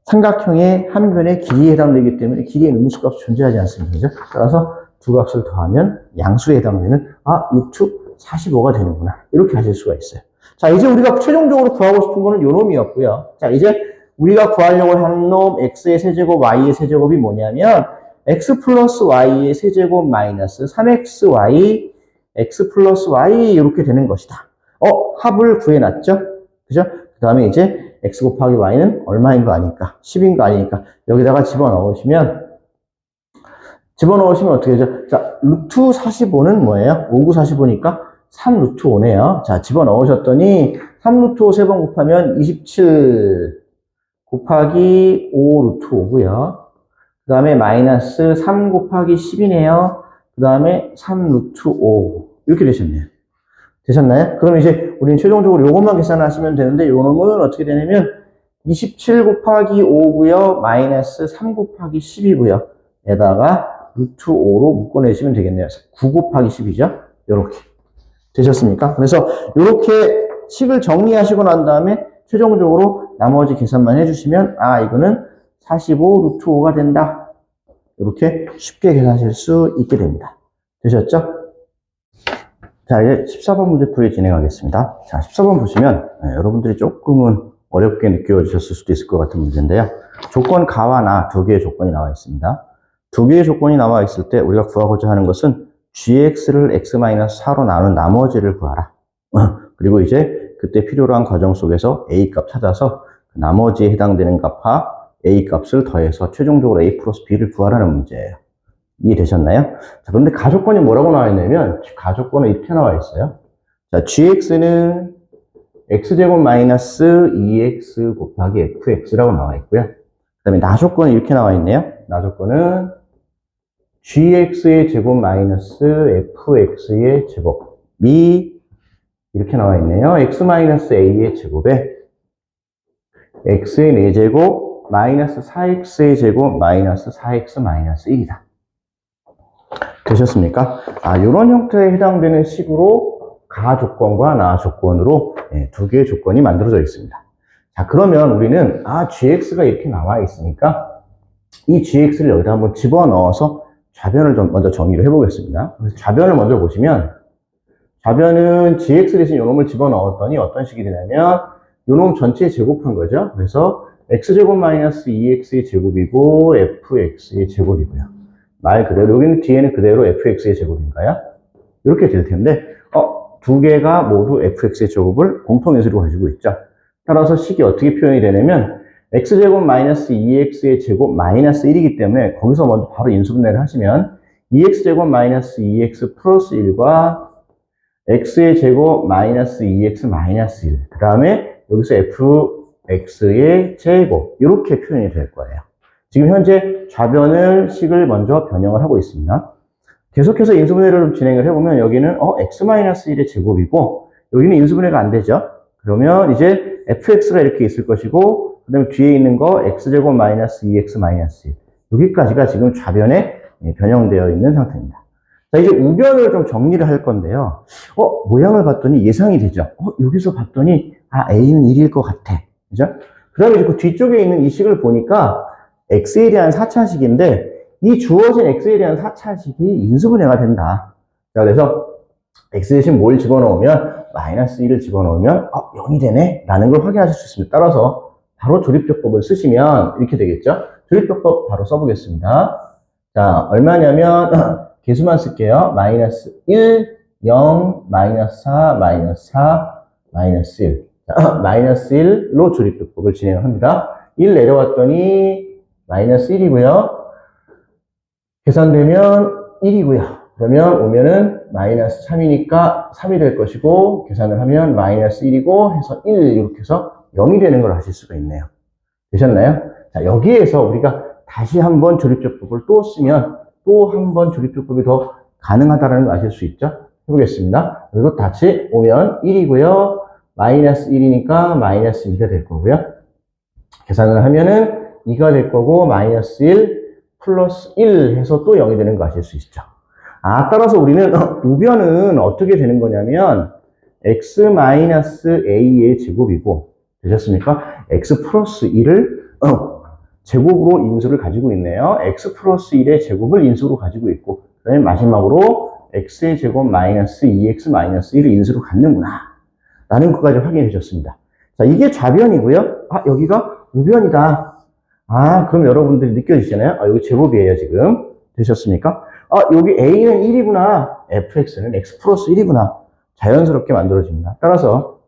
Speaker 1: 삼각형의 한 변의 길이에 해당되기 때문에 길이의 음수값이 존재하지 않습니다. 그죠? 따라서 두 값을 더하면 양수에 해당되는 루트 45가 되는구나. 이렇게 하실 수가 있어요. 자, 이제 우리가 최종적으로 구하고 싶은 거는 요 놈이었고요. 자, 이제 우리가 구하려고 하는 놈 x의 세제곱, y의 세제곱이 뭐냐면 x 플러스 y의 세제곱 마이너스 3xy x 플러스 y 이렇게 되는 것이다. 합을 구해놨죠? 그죠? 그 다음에 이제 x 곱하기 y는 얼마인 거 아니까 10인 거 아니니까 여기다가 집어넣으시면 어떻게 되죠? 자, 루트 45는 뭐예요? 5, 9, 45니까 3 루트 5네요. 자, 집어넣으셨더니 3 루트 5 3번 곱하면 27 곱하기 5 루트 5고요. 그 다음에 마이너스 3 곱하기 10이네요. 그 다음에 3 루트 5 이렇게 되셨네요. 되셨나요? 그럼 이제 우리는 최종적으로 요것만 계산하시면 되는데 요 놈은 어떻게 되냐면 27 곱하기 5고요. 마이너스 3 곱하기 10이고요. 에다가 루트 5로 묶어내시면 되겠네요. 9 곱하기 10이죠. 요렇게. 되셨습니까? 그래서 요렇게 식을 정리하시고 난 다음에 최종적으로 나머지 계산만 해주시면 이거는 45 루트 5가 된다. 이렇게 쉽게 계산하실 수 있게 됩니다. 되셨죠? 자, 이제 14번 문제풀이 진행하겠습니다. 자, 14번 보시면 여러분들이 조금은 어렵게 느껴지셨을 수도 있을 것 같은 문제인데요. 조건 가와 나 두 개의 조건이 나와 있습니다. 두 개의 조건이 나와 있을 때 우리가 구하고자 하는 것은 gx를 x-4로 나눈 나머지를 구하라. 그리고 이제 그때 필요로 한 과정 속에서 a 값 찾아서 그 나머지에 해당되는 값과 a 값을 더해서 최종적으로 a 플러스 b를 구하라는 문제예요. 이해되셨나요? 자, 그런데 가조건이 뭐라고 나와 있냐면 가조건은 이렇게 나와 있어요. 자, gx는 x제곱 마이너스 2x 곱하기 fx라고 나와 있고요. 그 다음에 나조건은 이렇게 나와 있네요. 나조건은 gx의 제곱 마이너스 fx의 제곱이 이렇게 나와 있네요. x 마이너스 a의 제곱에 x의 4제곱 마이너스 4x의 제곱 마이너스 4x 마이너스 1이다. 되셨습니까? 이런 형태에 해당되는 식으로 가 조건과 나 조건으로 두 개의 조건이 만들어져 있습니다. 자, 그러면 우리는 gx가 이렇게 나와 있으니까 이 gx를 여기다 한번 집어넣어서 좌변을 좀 먼저 정의를 해보겠습니다. 그래서 좌변을 먼저 보시면 좌변은 gx 대신 요놈을 집어넣었더니 어떤 식이 되냐면 요놈 전체에 제곱한 거죠. 그래서 x제곱 마이너스 2x의 제곱이고 fx의 제곱이고요. 말 그대로 여기는 뒤에는 그대로 fx의 제곱인가요? 이렇게 될 텐데 두 개가 모두 fx의 제곱을 공통인수로 가지고 있죠. 따라서 식이 어떻게 표현이 되냐면 x제곱 마이너스 2x의 제곱 마이너스 1이기 때문에 거기서 먼저 바로 인수분해를 하시면 2x제곱 마이너스 2x 플러스 1과 x의 제곱 마이너스 2x 마이너스 1. 그 다음에 여기서 fx의 제곱. 이렇게 표현이 될 거예요. 지금 현재 좌변을 식을 먼저 변형을 하고 있습니다. 계속해서 인수분해를 좀 진행을 해보면 여기는 x-1의 제곱이고 여기는 인수분해가 안 되죠. 그러면 이제 fx가 이렇게 있을 것이고 그 다음에 뒤에 있는 거 x제곱 마이너스 2x 마이너스 1. 여기까지가 지금 좌변에 변형되어 있는 상태입니다. 자, 이제 우변을 좀 정리를 할 건데요. 모양을 봤더니 예상이 되죠. 여기서 봤더니 a는 1일 것 같아. 그죠? 그 다음에 그 뒤쪽에 있는 이 식을 보니까 x에 대한 4차식인데 이 주어진 x에 대한 4차식이 인수분해가 된다. 자, 그래서 x 대신 뭘 집어넣으면 마이너스 1을 집어넣으면 0이 되네 라는 걸 확인하실 수 있습니다. 따라서 바로 조립조법을 쓰시면 이렇게 되겠죠. 조립조법 바로 써보겠습니다. 자, 얼마냐면 개수만 쓸게요. 마이너스 1, 0, 마이너스 4, 마이너스 4, 마이너스 1. 자, 마이너스 1로 조립조법을 진행합니다. 1 내려왔더니 마이너스 1이고요. 계산되면 1이고요. 그러면 오면은 마이너스 3이니까 3이 될 것이고, 계산을 하면 마이너스 1이고, 해서 1, 이렇게 해서 0이 되는 걸 아실 수가 있네요. 되셨나요? 자, 여기에서 우리가 다시 한번 조립조법을 또 쓰면 또 한 번 조립조법이 더 가능하다는 걸 아실 수 있죠? 해보겠습니다. 그리고 다시 오면 1이고요. 마이너스 1이니까 마이너스 2가 될 거고요. 계산을 하면은 2가 될 거고, 마이너스 1 플러스 1 해서 또 0이 되는 거 아실 수 있죠? 따라서 우리는 우변은 어떻게 되는 거냐면 x-a의 제곱이고, 되셨습니까? x 플러스 1을 제곱으로 인수를 가지고 있네요. x 플러스 1의 제곱을 인수로 가지고 있고, 그다음에 마지막으로 x의 제곱 마이너스 2x 마이너스 1을 인수로 갖는구나 라는 것까지 확인해 주셨습니다. 자, 이게 좌변이고요. 여기가 우변이다. 그럼 여러분들이 느껴지시잖아요. 여기 제곱이에요, 지금. 되셨습니까? 여기 a는 1이구나. fx는 x 플러스 1이구나. 자연스럽게 만들어집니다. 따라서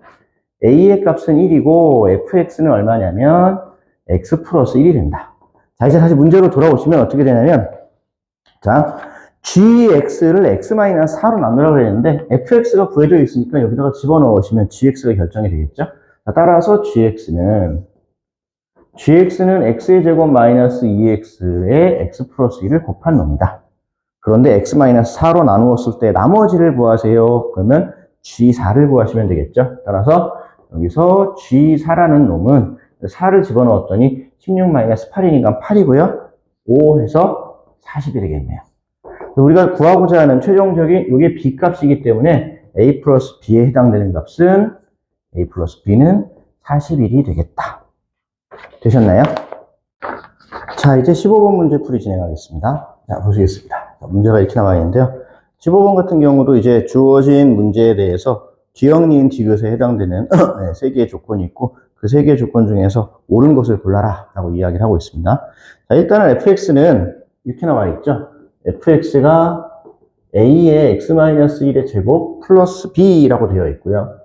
Speaker 1: a의 값은 1이고 fx는 얼마냐면 x 플러스 1이 된다. 자, 이제 다시 문제로 돌아오시면 어떻게 되냐면, 자, gx를 x-4로 나누라고 했는데 fx가 구해져 있으니까 여기다가 집어넣으시면 gx가 결정이 되겠죠? 자, 따라서 gx는 x의 제곱 마이너스 2x에 x 플러스 1을 곱한 놈이다. 그런데 x-4로 나누었을 때 나머지를 구하세요. 그러면 g4를 구하시면 되겠죠? 따라서 여기서 g4라는 놈은 4를 집어넣었더니 16-8이니까 8이고요. 5 해서 40이 되겠네요. 우리가 구하고자 하는 최종적인 이게 b 값이기 때문에 a 플러스 b에 해당되는 값은 a 플러스 b는 41이 되겠다. 되셨나요? 자, 이제 15번 문제 풀이 진행하겠습니다. 자, 보시겠습니다. 문제가 이렇게 나와 있는데요. 15번 같은 경우도 이제 주어진 문제에 대해서 기역, 니은, 디귿에 해당되는 3개의 조건이 있고, 그 3개의 조건 중에서 옳은 것을 골라라 라고 이야기를 하고 있습니다. 자, 일단은 fx는 이렇게 나와 있죠. fx가 a의 x-1의 제곱 플러스 b라고 되어 있고요.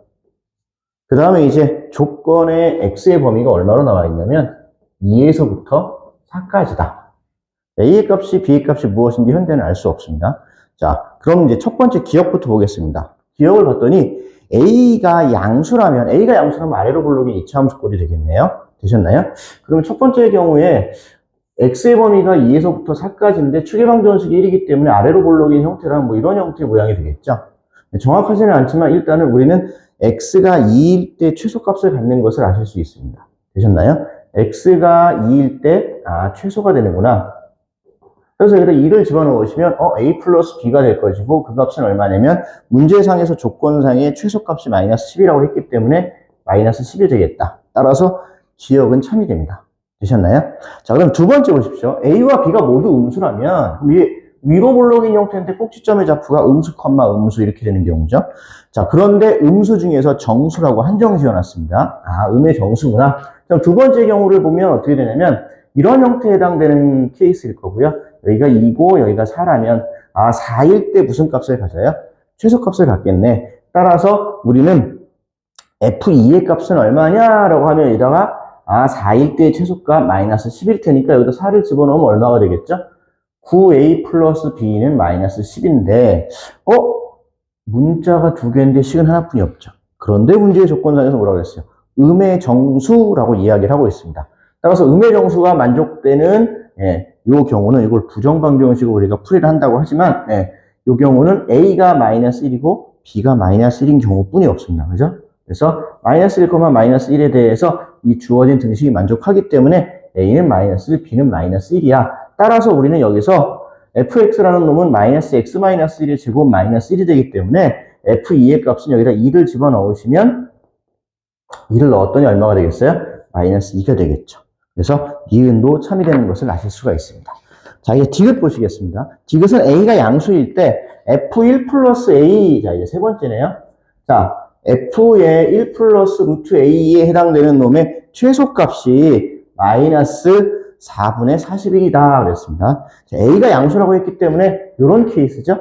Speaker 1: 그 다음에 이제 조건의 x의 범위가 얼마로 나와 있냐면 2에서부터 4까지다. a의 값이 b의 값이 무엇인지 현재는 알 수 없습니다. 자, 그럼 이제 첫 번째 기역부터 보겠습니다. 기역을 봤더니 a가 양수라면 아래로 볼록인 이차함수꼴이 되겠네요. 되셨나요? 그러면 첫 번째 경우에 x의 범위가 2에서부터 4까지인데 추계방정식이 1이기 때문에 아래로 볼록인 형태랑 뭐 이런 형태의 모양이 되겠죠. 정확하지는 않지만 일단은 우리는 x가 2일 때 최소값을 갖는 것을 아실 수 있습니다. 되셨나요? x가 2일 때 최소가 되는구나. 그래서 여기다 2를 집어넣으시면 a 플러스 b가 될 것이고, 그 값은 얼마냐면 문제상에서 조건상의 최소값이 마이너스 10이라고 했기 때문에 마이너스 10이 되겠다. 따라서 기역은 참이 됩니다. 되셨나요? 자, 그럼 두 번째 보십시오. a와 b가 모두 음수라면 위로 볼록인 형태인데 꼭지점의 좌표가 음수, 음수 이렇게 되는 경우죠. 자, 그런데 음수 중에서 정수라고 한정 지어놨습니다. 음의 정수구나. 그럼 두 번째 경우를 보면 어떻게 되냐면 이런 형태에 해당되는 케이스일 거고요. 여기가 2고 여기가 4라면 4일 때 무슨 값을 가져요? 최소값을 갖겠네. 따라서 우리는 f2의 값은 얼마냐라고 하면 여기다가 4일 때 최소값 마이너스 10일 테니까 여기다 4를 집어넣으면 얼마가 되겠죠? 9a 플러스 b는 마이너스 10인데 문자가 두 개인데 식은 하나뿐이 없죠. 그런데 문제의 조건상에서 뭐라고 했어요? 음의 정수라고 이야기를 하고 있습니다. 따라서 음의 정수가 만족되는 이 경우는 이걸 부정방정식으로 우리가 풀이를 한다고 하지만 이 경우는 a가 마이너스 1이고 b가 마이너스 1인 경우뿐이 없습니다. 그죠? 그래서 마이너스 1, 마이너스 1에 대해서 이 주어진 등식이 만족하기 때문에 a는 마이너스 1, b는 마이너스 1이야. 따라서 우리는 여기서 fx라는 놈은 마이너스 x 마이너스 1의 제곱 마이너스 1이 되기 때문에 f2의 값은 여기다 2를 집어넣으시면 2를 넣었더니 얼마가 되겠어요? 마이너스 2가 되겠죠. 그래서 니은도 참이 되는 것을 아실 수가 있습니다. 자, 이제 디귿 보시겠습니다. 디귿은 a가 양수일 때 f1 플러스 a, 자, 이제 세 번째네요. 자, f의 1 플러스 루트 a에 해당되는 놈의 최소값이 마이너스 4분의 41이다 그랬습니다. 자, a가 양수라고 했기 때문에 이런 케이스죠.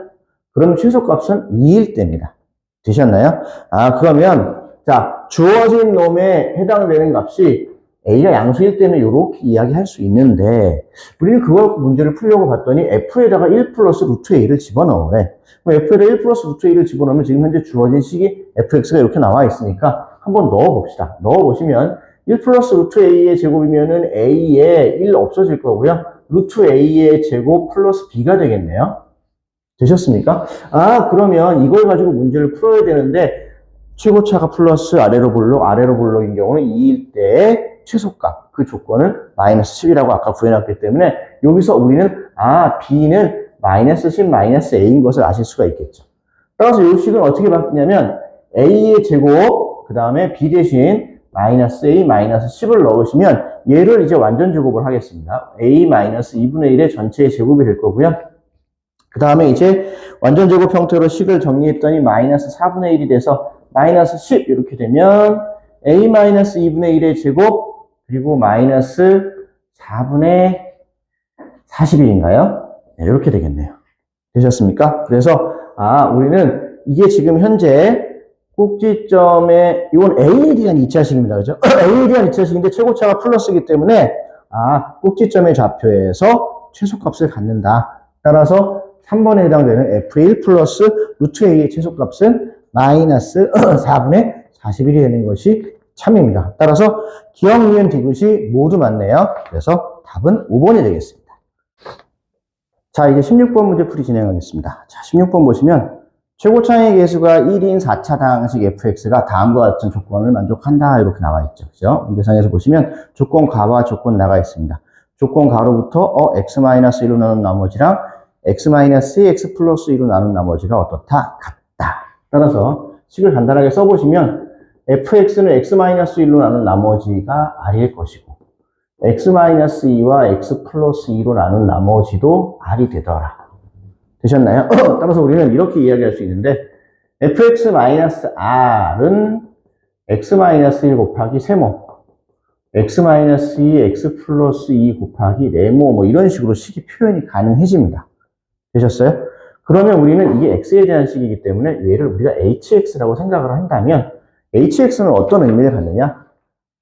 Speaker 1: 그럼 최소값은 2일 때입니다. 되셨나요? 그러면 자, 주어진 놈에 해당되는 값이 A가 양수일 때는 이렇게 이야기할 수 있는데 우리는 그걸 문제를 풀려고 봤더니 F에다가 1 플러스 루트 A를 집어넣으래. 그럼 F에다 1 플러스 루트 A를 집어넣으면 지금 현재 주어진 식이 fx가 이렇게 나와 있으니까 한번 넣어봅시다. 넣어보시면 1 플러스 루트 A의 제곱이면은 A에 1 없어질 거고요. 루트 A의 제곱 플러스 B가 되겠네요. 되셨습니까? 아, 그러면 이걸 가지고 문제를 풀어야 되는데 최고차가 플러스 아래로 볼록인 경우는 2일 때 최소값, 그 조건은 마이너스 10이라고 아까 구해놨기 때문에 여기서 우리는 B는 마이너스 10 마이너스 A인 것을 아실 수가 있겠죠. 따라서 이 식은 어떻게 바뀌냐면 A의 제곱, 그 다음에 B 대신 마이너스 A 마이너스 10을 넣으시면 얘를 이제 완전 제곱을 하겠습니다. A 마이너스 2분의 1의 전체의 제곱이 될 거고요. 그 다음에 이제 완전 제곱 형태로 식을 정리했더니 마이너스 4분의 1이 돼서 마이너스 10 이렇게 되면 A 마이너스 2분의 1의 제곱 그리고 마이너스 4분의 41인가요? 네, 이렇게 되겠네요. 되셨습니까? 그래서 우리는 이게 지금 현재 꼭지점에 이건 A에 대한 2차식입니다. 그죠? A에 대한 2차식인데 최고차가 플러스이기 때문에 꼭지점의 좌표에서 최소값을 갖는다. 따라서 3번에 해당되는 F1 플러스 루트 A의 최소값은 마이너스 4분의 41이 되는 것이 참입니다. 따라서 기억, 니은, 디귿이 모두 맞네요. 그래서 답은 5번이 되겠습니다. 자, 이제 16번 문제 풀이 진행하겠습니다. 자, 16번 보시면 최고차의 계수가 1인 4차당식 fx가 다음과 같은 조건을 만족한다 이렇게 나와 있죠. 그죠? 문제상에서 보시면 조건 가와 조건 나가 있습니다. 조건 가로부터 x-1로 나눈 나머지랑 x-2x 플러스 2로 나눈 나머지가 어떻다? 같다. 따라서 식을 간단하게 써보시면 fx는 x-1로 나눈 나머지가 r일 것이고 x-2와 x 플러스 2로 나눈 나머지도 r이 되더라. 되셨나요? 따라서 우리는 이렇게 이야기할 수 있는데 fx-r은 x-1 곱하기 세모 x-2, x 플러스 2 곱하기 네모 뭐 이런 식으로 식이 표현이 가능해집니다. 되셨어요? 그러면 우리는 이게 x에 대한 식이기 때문에 얘를 우리가 hx라고 생각을 한다면 hx는 어떤 의미를 갖느냐?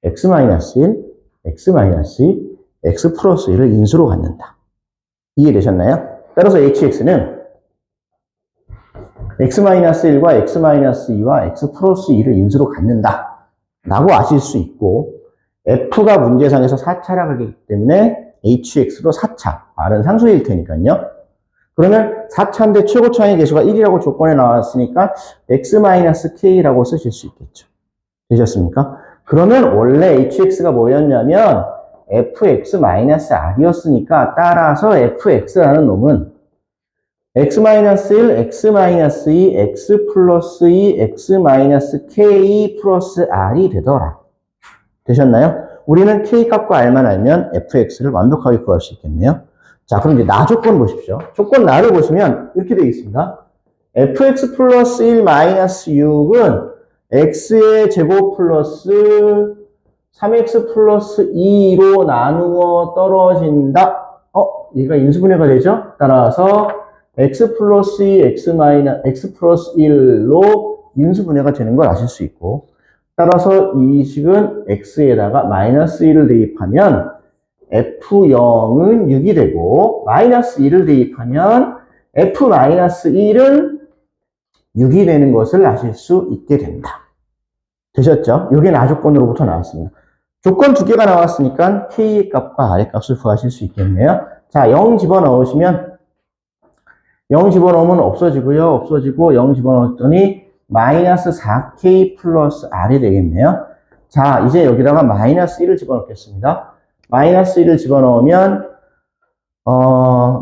Speaker 1: x-1, x-2, x 플러스 1을 인수로 갖는다. 이해되셨나요? 따라서 hx는 x-1과 x-2와 x 플러스 2를 인수로 갖는다 라고 아실 수 있고 f가 문제상에서 4차라고 하기 때문에 hx도 4차, r은 상수일 테니까요. 그러면 4차인데 최고차의 계수가 1이라고 조건에 나왔으니까 x-k라고 쓰실 수 있겠죠. 되셨습니까? 그러면 원래 hx가 뭐였냐면 fx-r이었으니까 따라서 fx라는 놈은 x-1, x-2, x 플러스 2, x-k 플러스 r이 되더라. 되셨나요? 우리는 k 값과 r만 알면 fx를 완벽하게 구할 수 있겠네요. 자, 그럼 이제 나 조건 보십시오. 조건 나를 보시면 이렇게 되어 있습니다. fx 플러스 1 마이너스 6은 x의 제곱 플러스 3x 플러스 2로 나누어 떨어진다. 얘가 인수분해가 되죠? 따라서 x 플러스 2, x 플러스 1로 인수분해가 되는 걸 아실 수 있고 따라서 이 식은 x에다가 마이너스 1을 대입하면 f0은 6이 되고 마이너스 1을 대입하면 f-1은 6이 되는 것을 아실 수 있게 된다. 되셨죠? 이게 나조건으로부터 나왔습니다. 조건 두 개가 나왔으니까 k의 값과 r의 값을 구하실 수 있겠네요. 자, 0 집어넣으시면 0 집어넣으면 없어지고요. 없어지고 0 집어넣었더니 마이너스 4k 플러스 r이 되겠네요. 자, 이제 여기다가 마이너스 1을 집어넣겠습니다. 마이너스 1을 집어넣으면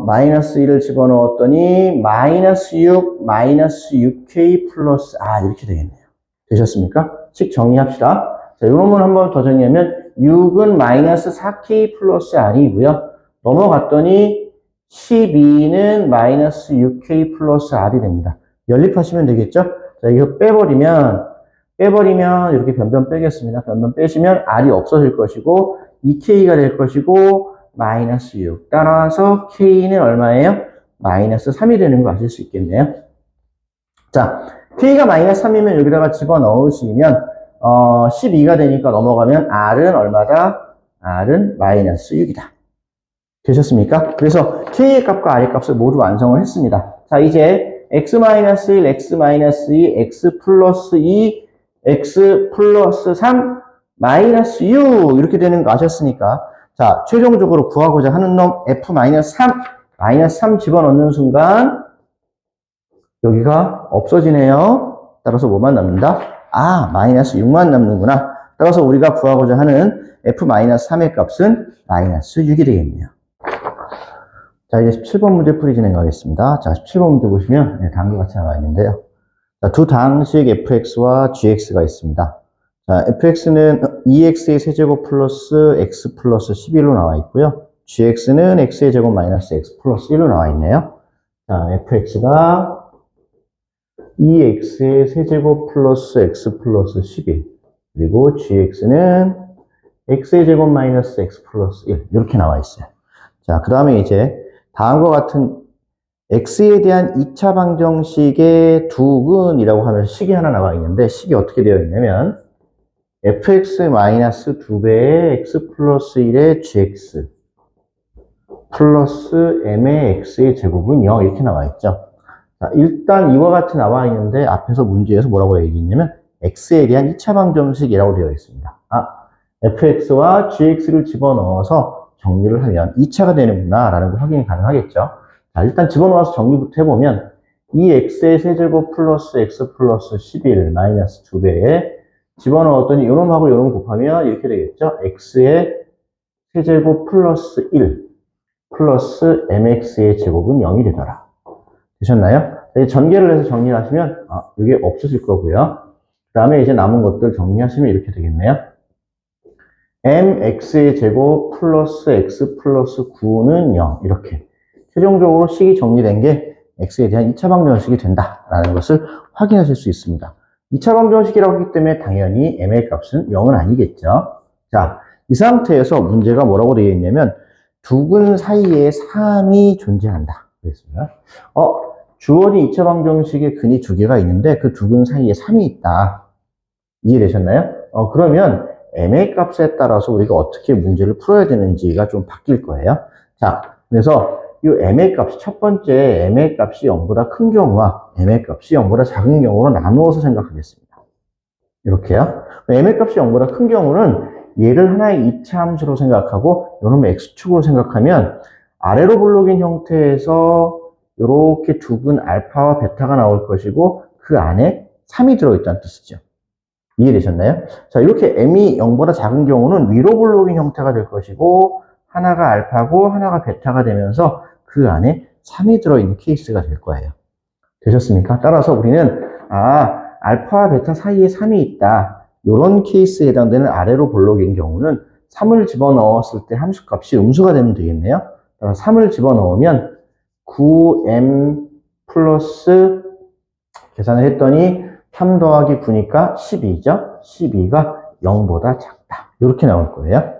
Speaker 1: 마이너스 1을 집어넣었더니 마이너스 6, 마이너스 6k 플러스 r 이렇게 되겠네요. 되셨습니까? 식 정리합시다. 자, 이놈을 한번 더 정리하면 6은 마이너스 4k 플러스 r이고요. 넘어갔더니 12는 마이너스 6k 플러스 r이 됩니다. 연립하시면 되겠죠? 자, 이거 빼버리면 이렇게 변변 빼겠습니다. 변변 빼시면 r이 없어질 것이고 2k가 될 것이고 마이너스 6. 따라서 k는 얼마예요? 마이너스 3이 되는 거 아실 수 있겠네요. 자, k가 마이너스 3이면 여기다가 집어넣으시면 12가 되니까 넘어가면 r은 얼마다? R은 마이너스 6이다. 되셨습니까? 그래서 K의 값과 R의 값을 모두 완성을 했습니다. 자, 이제 X-1, X-2, X 플러스 2, X 플러스 3, 마이너스 6 이렇게 되는 거 아셨으니까 자, 최종적으로 구하고자 하는 놈 F-3, 마이너스 3 집어넣는 순간 여기가 없어지네요. 따라서 뭐만 남는다? 아, 마이너스 6만 남는구나. 따라서 우리가 구하고자 하는 F-3의 값은 마이너스 6이 되겠네요. 자, 이제 17번 문제 풀이 진행하겠습니다. 자, 17번 문제 보시면 다음과 같이 나와 있는데요. 자, 두 당식 fx와 gx가 있습니다. 자, fx는 2x의 세제곱 플러스 x 플러스 11로 나와 있고요. gx는 x의 제곱 마이너스 x 플러스 1로 나와 있네요. 자, fx가 2x의 세제곱 플러스 x 플러스 11 그리고 gx는 x의 제곱 마이너스 x 플러스 1 이렇게 나와 있어요. 자, 그 다음에 이제 다음과 같은 x에 대한 2차 방정식의 두근이라고 하면서 식이 하나 나와 있는데 식이 어떻게 되어 있냐면 fx-2배의 x 플러스 1의 gx 플러스 m의 x의 제곱은 0 이렇게 나와 있죠. 자, 일단 이와 같이 나와 있는데 앞에서 문제에서 뭐라고 얘기했냐면 x에 대한 2차 방정식이라고 되어 있습니다. 아, fx와 gx를 집어넣어서 정리를 하면 2차가 되는구나 라는 걸 확인이 가능하겠죠. 자, 일단 집어넣어서 정리부터 해보면 2x의 세제곱 플러스 x 플러스 11 마이너스 2배에 집어넣었더니 요놈하고 요놈 곱하면 이렇게 되겠죠. x의 세제곱 플러스 1 플러스 mx의 제곱은 0이 되더라. 되셨나요? 전개를 해서 정리를 하시면 이게 없어질 거고요. 그 다음에 이제 남은 것들 정리하시면 이렇게 되겠네요. mx의 제곱 플러스 x 플러스 9는 0 이렇게 최종적으로 식이 정리된 게 x에 대한 2차 방정식이 된다라는 것을 확인하실 수 있습니다. 2차 방정식이라고 하기 때문에 당연히 m의 값은 0은 아니겠죠. 자, 이 상태에서 문제가 뭐라고 되어 있냐면 두근 사이에 3이 존재한다. 그랬습니다. 주어진 2차 방정식에 근이 두 개가 있는데 그 두근 사이에 3이 있다. 이해되셨나요? 그러면 m의 값에 따라서 우리가 어떻게 문제를 풀어야 되는지가 좀 바뀔 거예요. 자, 그래서 이 m의 값이 첫 번째 m의 값이 0보다 큰 경우와 m의 값이 0보다 작은 경우로 나누어서 생각하겠습니다. 이렇게요. m의 값이 0보다 큰 경우는 얘를 하나의 2차 함수로 생각하고 요놈을 x축으로 생각하면 아래로 블록인 형태에서 이렇게 두근 알파와 베타가 나올 것이고 그 안에 3이 들어있다는 뜻이죠. 이해되셨나요? 자, 이렇게 m이 0보다 작은 경우는 위로 블록인 형태가 될 것이고 하나가 알파고 하나가 베타가 되면서 그 안에 3이 들어있는 케이스가 될 거예요. 되셨습니까? 따라서 우리는 알파와 베타 사이에 3이 있다. 이런 케이스에 해당되는 아래로 블록인 경우는 3을 집어넣었을 때 함수값이 음수가 되면 되겠네요. 따라서 3을 집어넣으면 9m 플러스 계산을 했더니 3 더하기 9니까 12죠. 12가 0보다 작다. 이렇게 나올 거예요.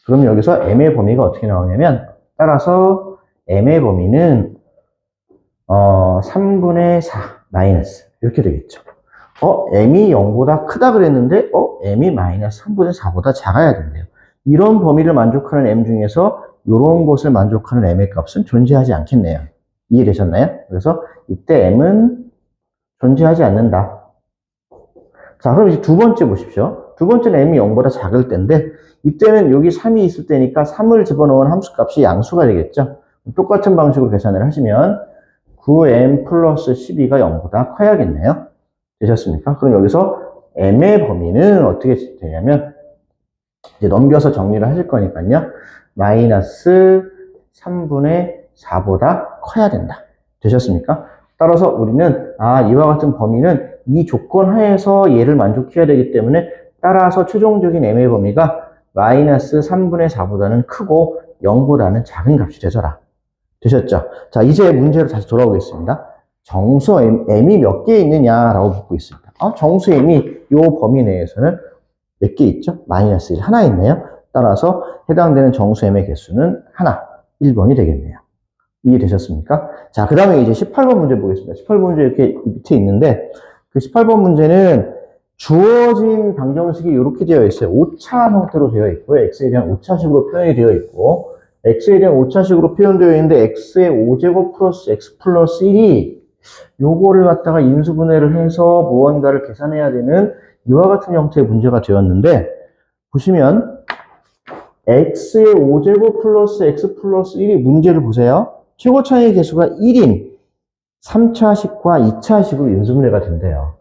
Speaker 1: 그럼 여기서 m의 범위가 어떻게 나오냐면 따라서 m의 범위는 3분의 4 마이너스 이렇게 되겠죠. m이 0보다 크다 그랬는데 m이 마이너스 3분의 4보다 작아야 된대요. 이런 범위를 만족하는 m 중에서 이런 것을 만족하는 m의 값은 존재하지 않겠네요. 이해되셨나요? 그래서 이때 m은 존재하지 않는다. 자, 그럼 이제 두 번째 보십시오. 두 번째는 m이 0보다 작을 때인데 이때는 여기 3이 있을 때니까 3을 집어넣은 함수값이 양수가 되겠죠. 똑같은 방식으로 계산을 하시면 9m 플러스 12가 0보다 커야겠네요. 되셨습니까? 그럼 여기서 m의 범위는 어떻게 되냐면 이제 넘겨서 정리를 하실 거니까요. 마이너스 3분의 4보다 커야 된다. 되셨습니까? 따라서 우리는 이와 같은 범위는 이 조건 하에서 얘를 만족해야 되기 때문에 따라서 최종적인 m의 범위가 마이너스 3분의 4보다는 크고 0보다는 작은 값이 되더라. 되셨죠? 자, 이제 문제로 다시 돌아오겠습니다. 정수 m이 몇 개 있느냐라고 묻고 있습니다. 정수 m이 이 범위 내에서는 몇 개 있죠? 마이너스 1 하나 있네요. 따라서 해당되는 정수 m의 개수는 하나, 1번이 되겠네요. 이해되셨습니까? 자, 그 다음에 이제 18번 문제 보겠습니다. 18번 문제 이렇게 밑에 있는데 그 18번 문제는 주어진 방정식이 이렇게 되어 있어요. 오차 형태로 되어 있고요. x에 대한 오차식으로 표현이 되어 있고, x에 대한 오차식으로 표현되어 있는데 x의 5제곱 플러스 x 플러스 1이 요거를 갖다가 인수분해를 해서 무언가를 계산해야 되는 이와 같은 형태의 문제가 되었는데, 보시면 x의 5제곱 플러스 x 플러스 1이 문제를 보세요. 최고차의 개수가 1인 3차식과 2차식으로 인수분해가 된대요.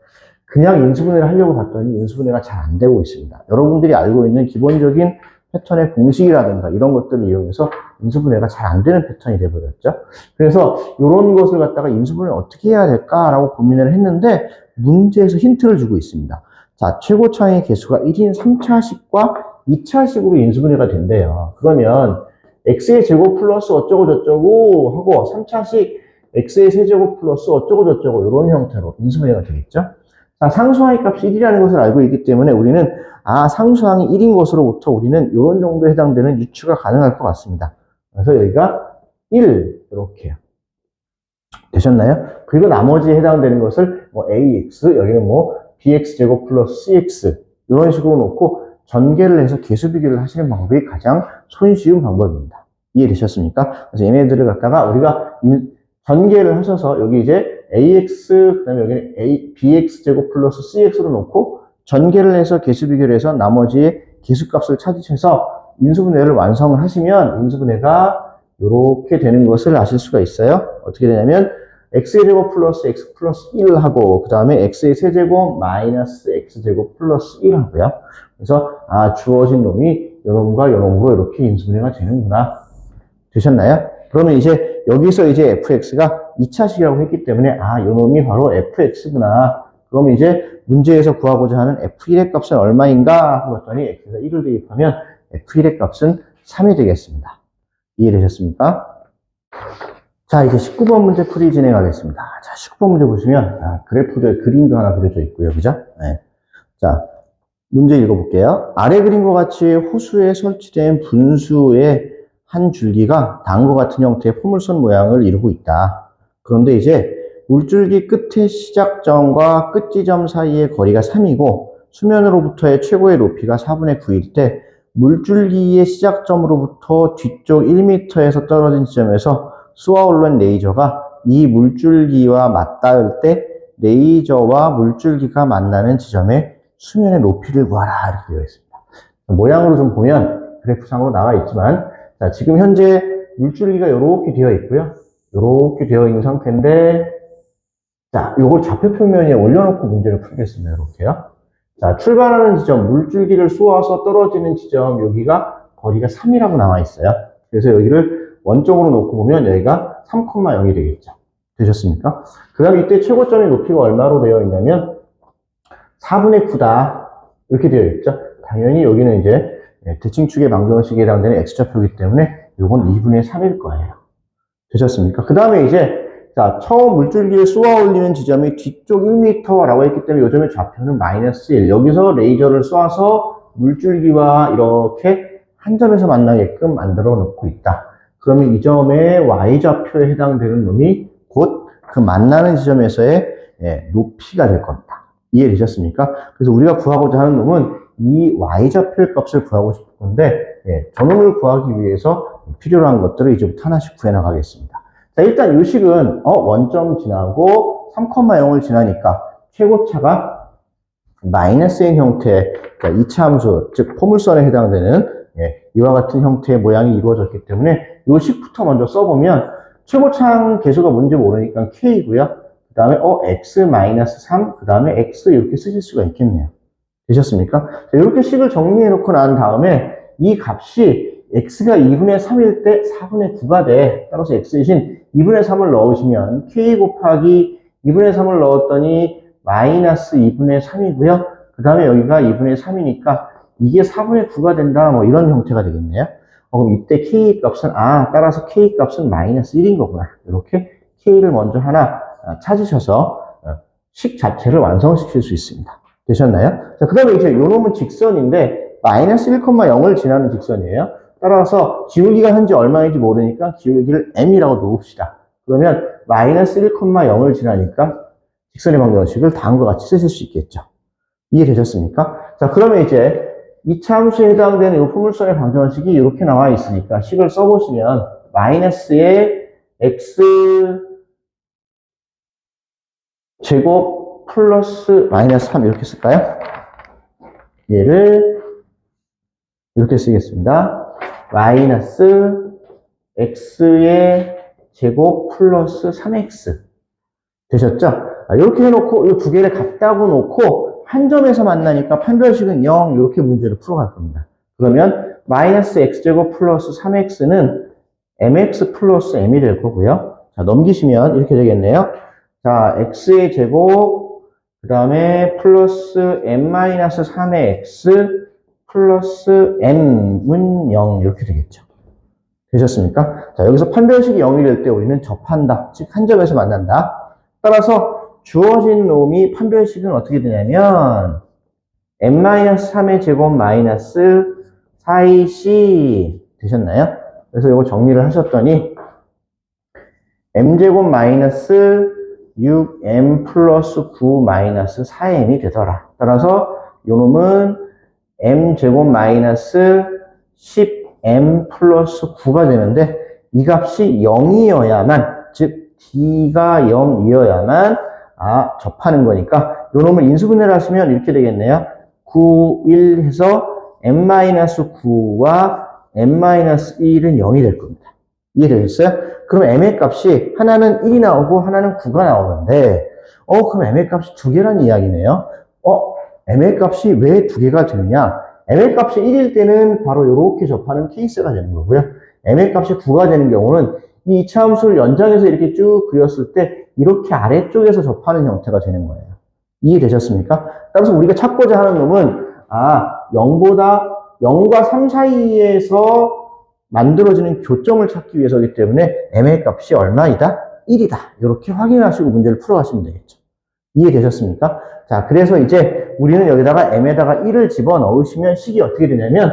Speaker 1: 그냥 인수분해를 하려고 봤더니 인수분해가 잘 안 되고 있습니다. 여러분들이 알고 있는 기본적인 패턴의 공식이라든가 이런 것들을 이용해서 인수분해가 잘 안 되는 패턴이 되어버렸죠. 그래서 이런 것을 갖다가 인수분해를 어떻게 해야 될까라고 고민을 했는데 문제에서 힌트를 주고 있습니다. 자, 최고차의 개수가 1인 3차식과 2차식으로 인수분해가 된대요. 그러면 x의 제곱 플러스 어쩌고 저쩌고 하고 3차식 x의 세제곱 플러스 어쩌고 저쩌고 이런 형태로 인수분해가 되겠죠. 자, 상수항의 값이 1이라는 것을 알고 있기 때문에 우리는 상수항이 1인 것으로부터 우리는 이런 정도에 해당되는 유추가 가능할 것 같습니다. 그래서 여기가 1 이렇게요. 되셨나요? 그리고 나머지에 해당되는 것을 뭐 ax 여기는 뭐 bx제곱 플러스 cx 이런 식으로 놓고 전개를 해서 개수 비교를 하시는 방법이 가장 손쉬운 방법입니다. 이해되셨습니까? 그래서 얘네들을 갖다가 우리가 전개를 하셔서 여기 이제 ax 그 다음에 여기는 bx제곱 플러스 cx로 놓고 전개를 해서 개수 비교를 해서 나머지의 개수값을 찾으셔서 인수분해를 완성을 하시면 인수분해가 이렇게 되는 것을 아실 수가 있어요. 어떻게 되냐면 x의 제곱 플러스 x 플러스 1 하고 그 다음에 x의 세제곱 마이너스 x제곱 플러스 1 하고요. 그래서 주어진 놈이 요놈과 요놈으로 이렇게 인수분해가 되는구나. 되셨나요? 그러면 이제 여기서 이제 fx가 2차식이라고 했기 때문에 요놈이 바로 fx구나. 그러면 이제 문제에서 구하고자 하는 f1의 값은 얼마인가 하고 봤더니 x가 1을 대입하면 f1의 값은 3이 되겠습니다. 이해되셨습니까? 자, 이제 19번 문제 풀이 진행하겠습니다. 자, 19번 문제 보시면 그래프도 그림도 하나 그려져 있고요. 그죠? 네. 자, 문제 읽어볼게요. 아래 그림과 같이 호수에 설치된 분수의 한 줄기가 다음과 같은 형태의 포물선 모양을 이루고 있다. 그런데 이제 물줄기 끝의 시작점과 끝 지점 사이의 거리가 3이고 수면으로부터의 최고의 높이가 4분의 9일 때 물줄기의 시작점으로부터 뒤쪽 1m에서 떨어진 지점에서 쏘아올른 레이저가 이 물줄기와 맞닿을 때 레이저와 물줄기가 만나는 지점의 수면의 높이를 구하라 이렇게 되어 있습니다. 모양으로 좀 보면 그래프상으로 나와 있지만 자, 지금 현재 물줄기가 이렇게 되어 있고요. 이렇게 되어 있는 상태인데 자, 요걸 좌표 평면에 올려놓고 문제를 풀겠습니다. 이렇게요. 자, 출발하는 지점, 물줄기를 쏘아서 떨어지는 지점 여기가 거리가 3이라고 나와 있어요. 그래서 여기를 원점으로 놓고 보면 여기가 3,0이 되겠죠. 되셨습니까? 그 다음에 이때 최고점의 높이가 얼마로 되어 있냐면 4분의 9다. 이렇게 되어 있죠. 당연히 여기는 이제 대칭축의 방정식에 해당되는 x좌표이기 때문에 이건 2분의 3일 거예요. 되셨습니까? 그 다음에 이제 자, 처음 물줄기를 쏘아 올리는 지점이 뒤쪽 1m라고 했기 때문에 요즘의 좌표는 마이너스 1. 여기서 레이저를 쏘아서 물줄기와 이렇게 한 점에서 만나게끔 만들어 놓고 있다. 그러면 이 점의 y좌표에 해당되는 놈이 곧 그 만나는 지점에서의 높이가 될 겁니다. 이해되셨습니까? 그래서 우리가 구하고자 하는 놈은 이 y좌표의 값을 구하고 싶은 건데 저놈을 구하기 위해서 필요로 한 것들을 이제부터 하나씩 구해 나가겠습니다. 자, 일단 이 식은 원점 지나고 3,0을 지나니까 최고차가 마이너스 n 형태의 그러니까 이차 함수, 즉 포물선에 해당되는 이와 같은 형태의 모양이 이루어졌기 때문에 이 식부터 먼저 써보면 최고차 개수가 뭔지 모르니까 k고요. 그 다음에 x-3, 그 다음에 x 이렇게 쓰실 수가 있겠네요. 되셨습니까? 자, 이렇게 식을 정리해 놓고 난 다음에 이 값이 x가 2분의 3일 때 4분의 9가 돼. 따라서 x 대신 2분의 3을 넣으시면 k 곱하기 2분의 3을 넣었더니 마이너스 2분의 3이고요. 그 다음에 여기가 2분의 3이니까 이게 4분의 9가 된다. 뭐 이런 형태가 되겠네요. 그럼 이때 k 값은 따라서 k 값은 마이너스 1인 거구나. 이렇게 k를 먼저 하나 찾으셔서 식 자체를 완성시킬 수 있습니다. 되셨나요? 자, 그 다음에 이제 요놈은 직선인데 마이너스 1,0을 지나는 직선이에요. 따라서 기울기가 현재 얼마인지 모르니까 기울기를 m이라고 놓읍시다. 그러면 마이너스 1,0을 지나니까 직선의 방정식을 다음과 같이 쓰실 수 있겠죠. 이해되셨습니까? 자, 그러면 이제 이차 함수에 해당되는 이 포물선의 방정식이 이렇게 나와 있으니까 식을 써보시면 마이너스의 x 제곱 플러스 마이너스 3 이렇게 쓸까요? 얘를 이렇게 쓰겠습니다. 마이너스 x의 제곱 플러스 3x 되셨죠? 이렇게 해놓고 이 두 개를 같다고 놓고 한 점에서 만나니까 판별식은 0 이렇게 문제를 풀어갈 겁니다. 그러면 마이너스 x제곱 플러스 3x는 mx 플러스 m이 될 거고요. 자, 넘기시면 이렇게 되겠네요. 자, x의 제곱 그 다음에 플러스 m-3의 x 플러스 m은 0 이렇게 되겠죠. 되셨습니까? 자, 여기서 판별식이 0이 될 때 우리는 접한다. 즉, 한 점에서 만난다. 따라서 주어진 놈이 판별식은 어떻게 되냐면 m-3의 제곱 마이너스 4ac 되셨나요? 그래서 이거 정리를 하셨더니 m제곱 마이너스 6m 플러스 9 마이너스 4m이 되더라. 따라서 이 놈은 m제곱 마이너스 10m 플러스 9가 되는데 이 값이 0이어야만 즉 d가 0이어야만 접하는 거니까 이 놈을 인수분해를 하시면 이렇게 되겠네요. 9, 1 해서 m-9와 m-1은 0이 될 겁니다. 이해되셨어요? 그럼 m의 값이 하나는 1이 나오고 하나는 9가 나오는데 그럼 m의 값이 두 개란 이야기네요. m의 값이 왜 두 개가 되느냐? m의 값이 1일 때는 바로 이렇게 접하는 케이스가 되는 거고요. m의 값이 9가 되는 경우는 이 이차 함수를 연장해서 이렇게 쭉 그렸을 때 이렇게 아래쪽에서 접하는 형태가 되는 거예요. 이해되셨습니까? 따라서 우리가 찾고자 하는 놈은 0과 3 사이에서 만들어지는 교점을 찾기 위해서이기 때문에 m의 값이 얼마이다? 1이다. 이렇게 확인하시고 문제를 풀어가시면 되겠죠. 이해되셨습니까? 자, 그래서 이제 우리는 여기다가 m에다가 1을 집어넣으시면 식이 어떻게 되냐면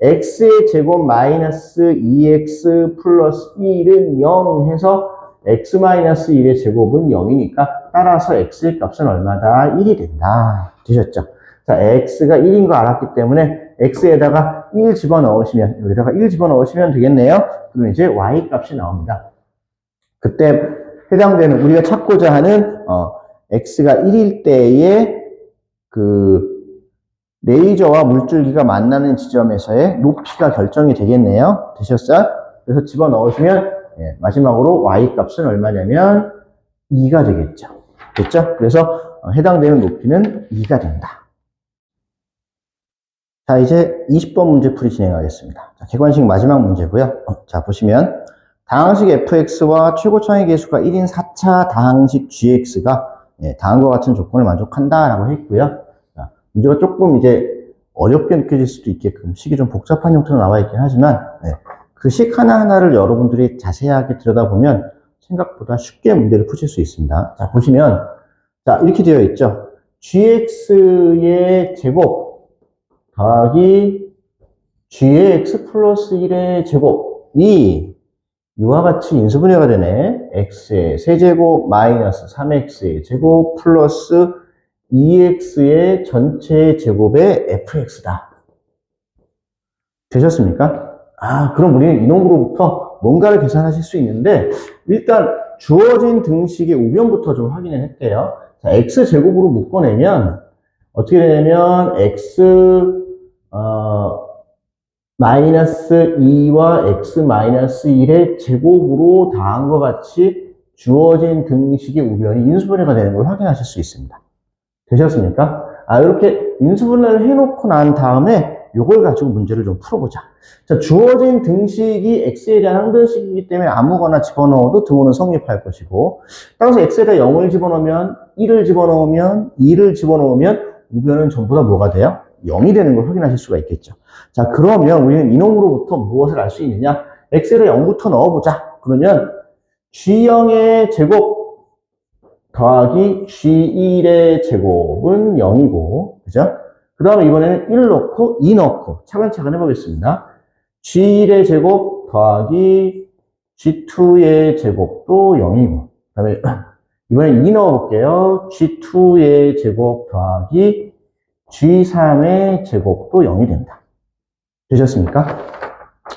Speaker 1: x의 제곱 마이너스 2x 플러스 1은 0 해서 x 마이너스 1의 제곱은 0이니까 따라서 x의 값은 얼마다? 1이 된다. 되셨죠? 자, x가 1인 거 알았기 때문에 x에다가 1 집어넣으시면 여기다가 1 집어넣으시면 되겠네요. 그럼 이제 y 값이 나옵니다. 그때 해당되는 우리가 찾고자 하는 x가 1일 때의 그 레이저와 물줄기가 만나는 지점에서의 높이가 결정이 되겠네요. 되셨어요? 그래서 집어넣으시면 마지막으로 y 값은 얼마냐면 2가 되겠죠. 됐죠? 그래서 해당되는 높이는 2가 된다. 자, 이제 20번 문제풀이 진행하겠습니다. 자, 객관식 마지막 문제고요. 자, 보시면 다항식 fx와 최고차의 계수가 1인 4차 다항식 gx가 다음과 같은 조건을 만족한다라고 했고요. 자, 문제가 조금 이제 어렵게 느껴질 수도 있게끔 식이 좀 복잡한 형태로 나와 있긴 하지만 그 식 하나하나를 여러분들이 자세하게 들여다보면 생각보다 쉽게 문제를 푸실 수 있습니다. 자, 보시면 자, 이렇게 되어 있죠. gx의 제곱 더하기 g의 x 플러스 1의 제곱이 이와 같이 인수분해가 되네. x의 세제곱 마이너스 3x의 제곱 플러스 2x의 전체 제곱의 fx다. 되셨습니까? 그럼 우리는 이놈으로부터 뭔가를 계산하실 수 있는데 일단 주어진 등식의 우변부터 좀 확인을 할게요. 자, x제곱으로 묶어내면 어떻게 되냐면 x 마이너스 2와 x 마이너스 1의 제곱으로 다음과 같이 주어진 등식의 우변이 인수분해가 되는 걸 확인하실 수 있습니다. 되셨습니까? 이렇게 인수분해를 해놓고 난 다음에 이걸 가지고 문제를 좀 풀어보자. 자, 주어진 등식이 x에 대한 항등식이기 때문에 아무거나 집어넣어도 등호는 성립할 것이고 따라서 x에다 0을 집어넣으면 1을 집어넣으면 2를 집어넣으면 우변은 전부 다 뭐가 돼요? 0이 되는 걸 확인하실 수가 있겠죠. 자, 그러면 우리는 이놈으로부터 무엇을 알 수 있느냐? x에다 0부터 넣어보자. 그러면 g0의 제곱 더하기 g1의 제곱은 0이고, 그죠? 그 다음에 이번에는 1 넣고 2 넣고 차근차근 해보겠습니다. g1의 제곱 더하기 g2의 제곱도 0이고, 그 다음에 이번엔 2 넣어볼게요. g2의 제곱 더하기 G3의 제곱도 0이 된다. 되셨습니까?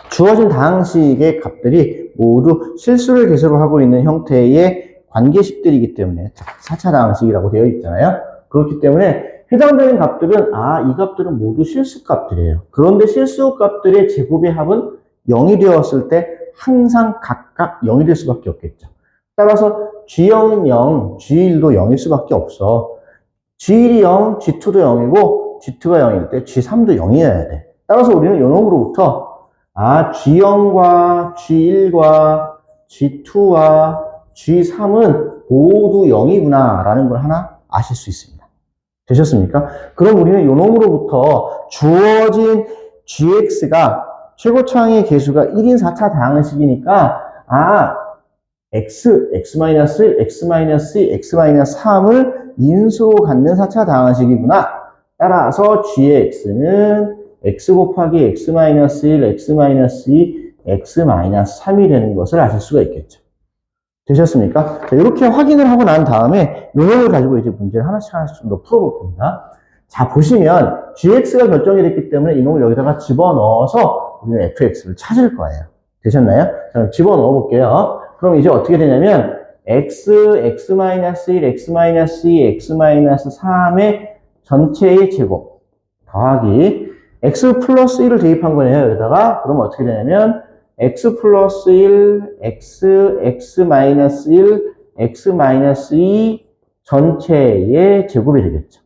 Speaker 1: 주어진 다항식의 값들이 모두 실수를 개수로 하고 있는 형태의 관계식들이기 때문에 4차 다항식이라고 되어 있잖아요. 그렇기 때문에 해당되는 값들은 이 값들은 모두 실수 값들이에요. 그런데 실수 값들의 제곱의 합은 0이 되었을 때 항상 각각 0이 될 수밖에 없겠죠. 따라서 G0은 0, G1도 0일 수밖에 없어. G1이 0, G2도 0이고 G2가 0일 때 G3도 0이어야 돼. 따라서 우리는 요놈으로부터 G0과 G1과 G2와 G3은 모두 0이구나 라는 걸 하나 아실 수 있습니다. 되셨습니까? 그럼 우리는 요놈으로부터 주어진 GX가 최고차항의 개수가 1인 4차 다항식이니까 X, X-1, X-2, X-3을 인수로 갖는 4차 다항식이구나. 따라서 GX는 X 곱하기 X-1, X-2, X-3이 되는 것을 아실 수가 있겠죠. 되셨습니까? 자, 이렇게 확인을 하고 난 다음에 요놈을 가지고 이제 문제를 하나씩 좀 더 풀어볼 겁니다. 자, 보시면 GX가 결정이 됐기 때문에 이놈을 여기다가 집어넣어서 우리는 FX를 찾을 거예요. 되셨나요? 자, 그럼 집어넣어 볼게요. 그럼 이제 어떻게 되냐면 X, X-1, X-2, X-3의 전체의 제곱 더하기 X 플러스 1을 대입한 거네요. 여기다가. 그러면 어떻게 되냐면 X 플러스 1, X, X-1, X-2 전체의 제곱이 되겠죠.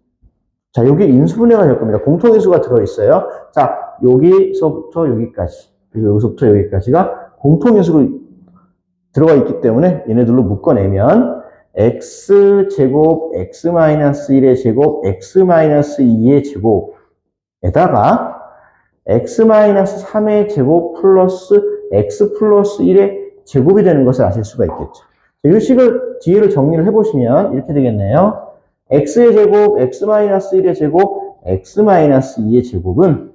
Speaker 1: 자, 여기 인수분해가 될 겁니다. 공통인수가 들어있어요. 자, 여기서부터 여기까지, 그리고 여기서부터 여기까지가 공통인수로 들어가 있기 때문에 얘네들로 묶어내면 X제곱, X-1의 제곱, X-2의 제곱에다가 X-3의 제곱 플러스 X 플러스 1의 제곱이 되는 것을 아실 수가 있겠죠. 이 식을 뒤를 정리를 해보시면 이렇게 되겠네요. X의 제곱, X-1의 제곱, X-2의 제곱은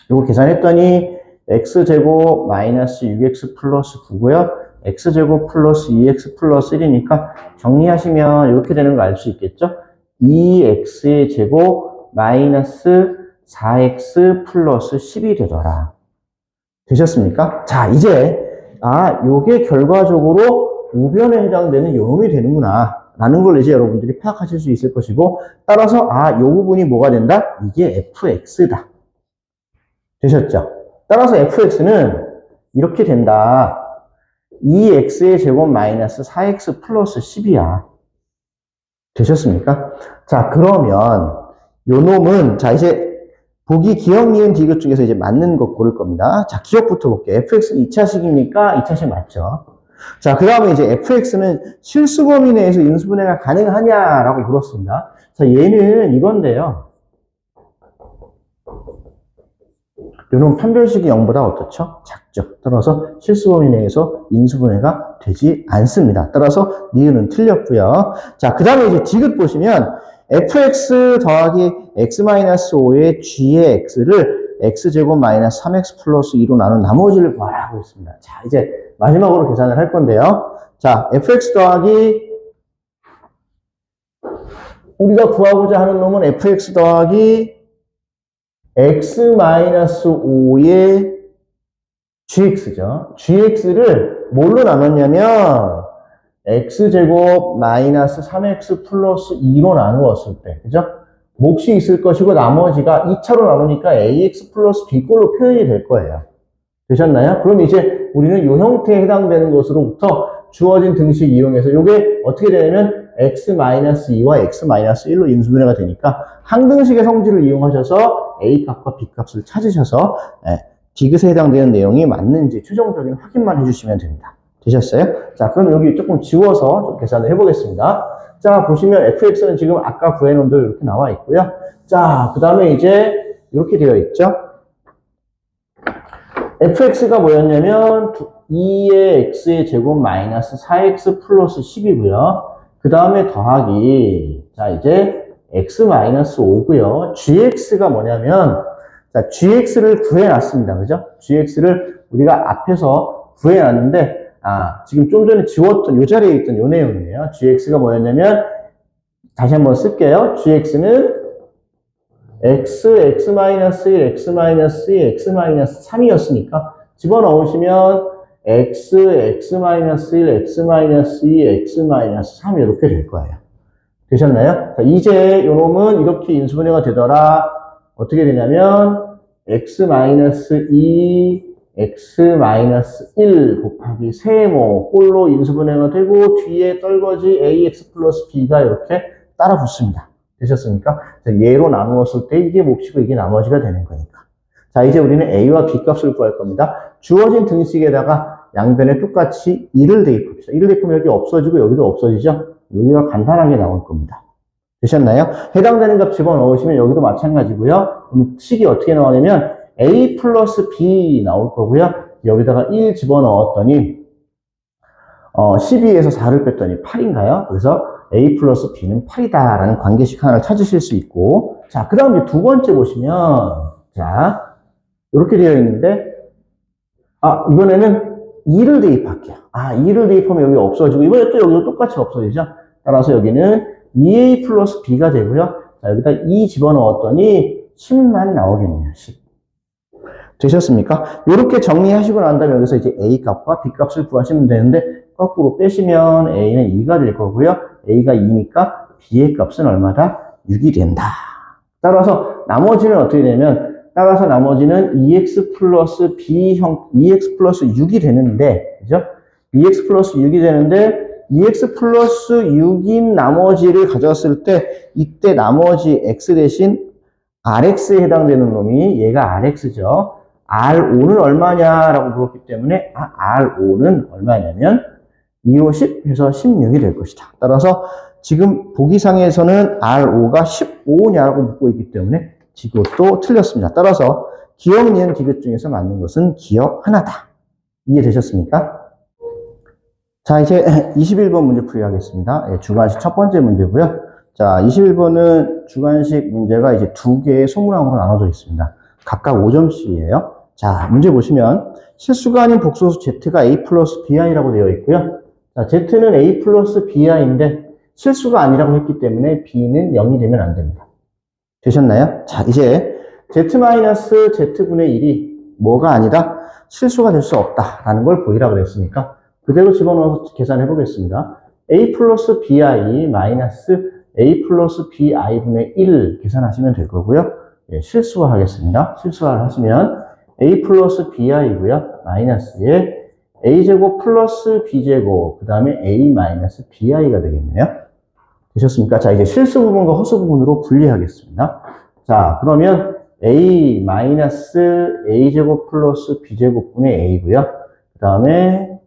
Speaker 1: 이거 계산했더니 X제곱 마이너스 6X 플러스 9고요. X제곱 플러스 2X 플러스 1이니까 정리하시면 이렇게 되는 거 알 수 있겠죠? 2X의 제곱 마이너스 4X 플러스 10이 되더라. 되셨습니까? 자, 이제 요게 결과적으로 우변에 해당되는 요놈이 되는구나 라는 걸 이제 여러분들이 파악하실 수 있을 것이고, 따라서 요 부분이 뭐가 된다? 이게 fx다. 되셨죠? 따라서 fx는 이렇게 된다. 2x의 제곱 마이너스 4x 플러스 10이야. 되셨습니까? 자, 그러면 요 놈은, 자, 이제 보기 기억, 니은, 디귿 중에서 이제 맞는 것 고를 겁니다. 자, 기억부터 볼게요. fx는 2차식입니까? 2차식 맞죠? 자, 그 다음에 이제 fx는 실수 범위 내에서 인수분해가 가능하냐라고 물었습니다. 자, 얘는 이건데요. 요런 판별식이 0보다 어떻죠? 작죠. 따라서 실수 범위 내에서 인수분해가 되지 않습니다. 따라서 니은은 틀렸고요. 자, 그 다음에 이제 디귿 보시면 fx 더하기 x-5의 g의 x를 x제곱 마이너스 3x 플러스 2로 나눈 나머지를 구하라고 했습니다. 자, 이제 마지막으로 계산을 할 건데요. 자, fx 더하기 우리가 구하고자 하는 놈은 fx 더하기 x-5의 gx죠. gx를 뭘로 나눴냐면 x제곱 마이너스 3x 플러스 2로 나누었을 때, 그죠? 몫이 있을 것이고 나머지가 2차로 나누니까 ax 플러스 b꼴로 표현이 될 거예요. 되셨나요? 그럼 이제 우리는 이 형태에 해당되는 것으로부터 주어진 등식 이용해서 이게 어떻게 되냐면 x-2와 x-1로 인수분해가 되니까 항등식의 성질을 이용하셔서 a 값과 b 값을 찾으셔서 디귿에 해당되는 내용이 맞는지 최종적인 확인만 해주시면 됩니다. 되셨어요? 자, 그럼 여기 조금 지워서 좀 계산을 해보겠습니다. 자, 보시면 fx는 지금 아까 구해놓은 대로 이렇게 나와 있고요. 자, 그 다음에 이제 이렇게 되어 있죠. fx가 뭐였냐면 2의 x의 제곱 마이너스 4x 플러스 10이고요. 그 다음에 더하기, 자, 이제 x-5고요. gx가 뭐냐면, 자, gx를 구해놨습니다. 그죠? gx를 우리가 앞에서 구해놨는데, 지금 좀 전에 지웠던, 요 자리에 있던 요 내용이에요. gx가 뭐였냐면, 다시 한번 쓸게요. gx는 x-1, x-2, x-3이었으니까 집어넣으시면 x-1, x-2, x-3 이렇게 될 거예요. 되셨나요? 자, 이제 요놈은 이렇게 인수분해가 되더라. 어떻게 되냐면 x-2, x-1 곱하기 세모 꼴로 인수분해가 되고 뒤에 떨거지 ax 플러스 b가 이렇게 따라 붙습니다. 되셨습니까? 자, 얘로 나누었을 때 이게 몫이고 이게 나머지가 되는 거니까. 자, 이제 우리는 a와 b 값을 구할 겁니다. 주어진 등식에다가 양변에 똑같이 2를 대입합시다. 2를 대입하면 여기 없어지고 여기도 없어지죠? 여기가 간단하게 나올 겁니다. 되셨나요? 해당되는 값 집어넣으시면 여기도 마찬가지고요. 그럼 식이 어떻게 나오냐면 a 플러스 b 나올 거고요. 여기다가 1 집어넣었더니 12에서 4를 뺐더니 8인가요? 그래서 a 플러스 b는 8이다라는 관계식 하나를 찾으실 수 있고, 자, 그 다음 두 번째 보시면, 자, 이렇게 되어 있는데, 이번에는 2를 대입할게요. 2를 대입하면 여기 없어지고, 이번에 또 여기도 똑같이 없어지죠? 따라서 여기는 2a 플러스 b가 되고요. 자, 여기다 2 집어넣었더니 10만 나오겠네요. 10. 되셨습니까? 이렇게 정리하시고 난 다음에 여기서 이제 a 값과 b 값을 구하시면 되는데, 거꾸로 빼시면 a는 2가 될 거고요. a가 2니까 b의 값은 얼마다? 6이 된다. 따라서 나머지는 어떻게 되냐면, 따라서 나머지는 2x 플러스 b형, 2x 플러스 6이 되는데, 그죠? 2x 플러스 6이 되는데, 2x 플러스 6인 나머지를 가져왔을 때, 이때 나머지 x 대신 rx에 해당되는 놈이 얘가 rx죠. R5는 얼마냐라고 물었기 때문에, R5는 얼마냐면, 2, 5, 10 해서 16이 될 것이다. 따라서 지금 보기상에서는 R5가 15냐라고 묻고 있기 때문에 이것도 틀렸습니다. 따라서 기억, 니은, 디귿 중에서 맞는 것은 기억 하나다. 이해되셨습니까? 자, 이제 21번 문제 풀이하겠습니다. 주관식 첫 번째 문제고요. 자, 21번은 주관식 문제가 이제 두 개의 소문항으로 나눠져 있습니다. 각각 5점씩이에요. 자, 문제 보시면 실수가 아닌 복소수 z가 a 플러스 bi라고 되어 있고요. 자, z는 a 플러스 bi인데 실수가 아니라고 했기 때문에 b는 0이 되면 안 됩니다. 되셨나요? 자, 이제 z-z분의 1이 뭐가 아니다? 실수가 될 수 없다라는 걸 보이라고 그랬으니까 그대로 집어넣어서 계산해 보겠습니다. a 플러스 bi 마이너스 a 플러스 bi분의 1 계산하시면 될 거고요. 실수화 하겠습니다. 실수화를 하시면 a 플러스 bi이고요. 마이너스에 a제곱 플러스 b제곱 그 다음에 a 마이너스 bi가 되겠네요. 되셨습니까? 자, 이제 실수 부분과 허수 부분으로 분리하겠습니다. 자, 그러면 a 마이너스 a제곱 플러스 b제곱분의 a고요. 그 다음에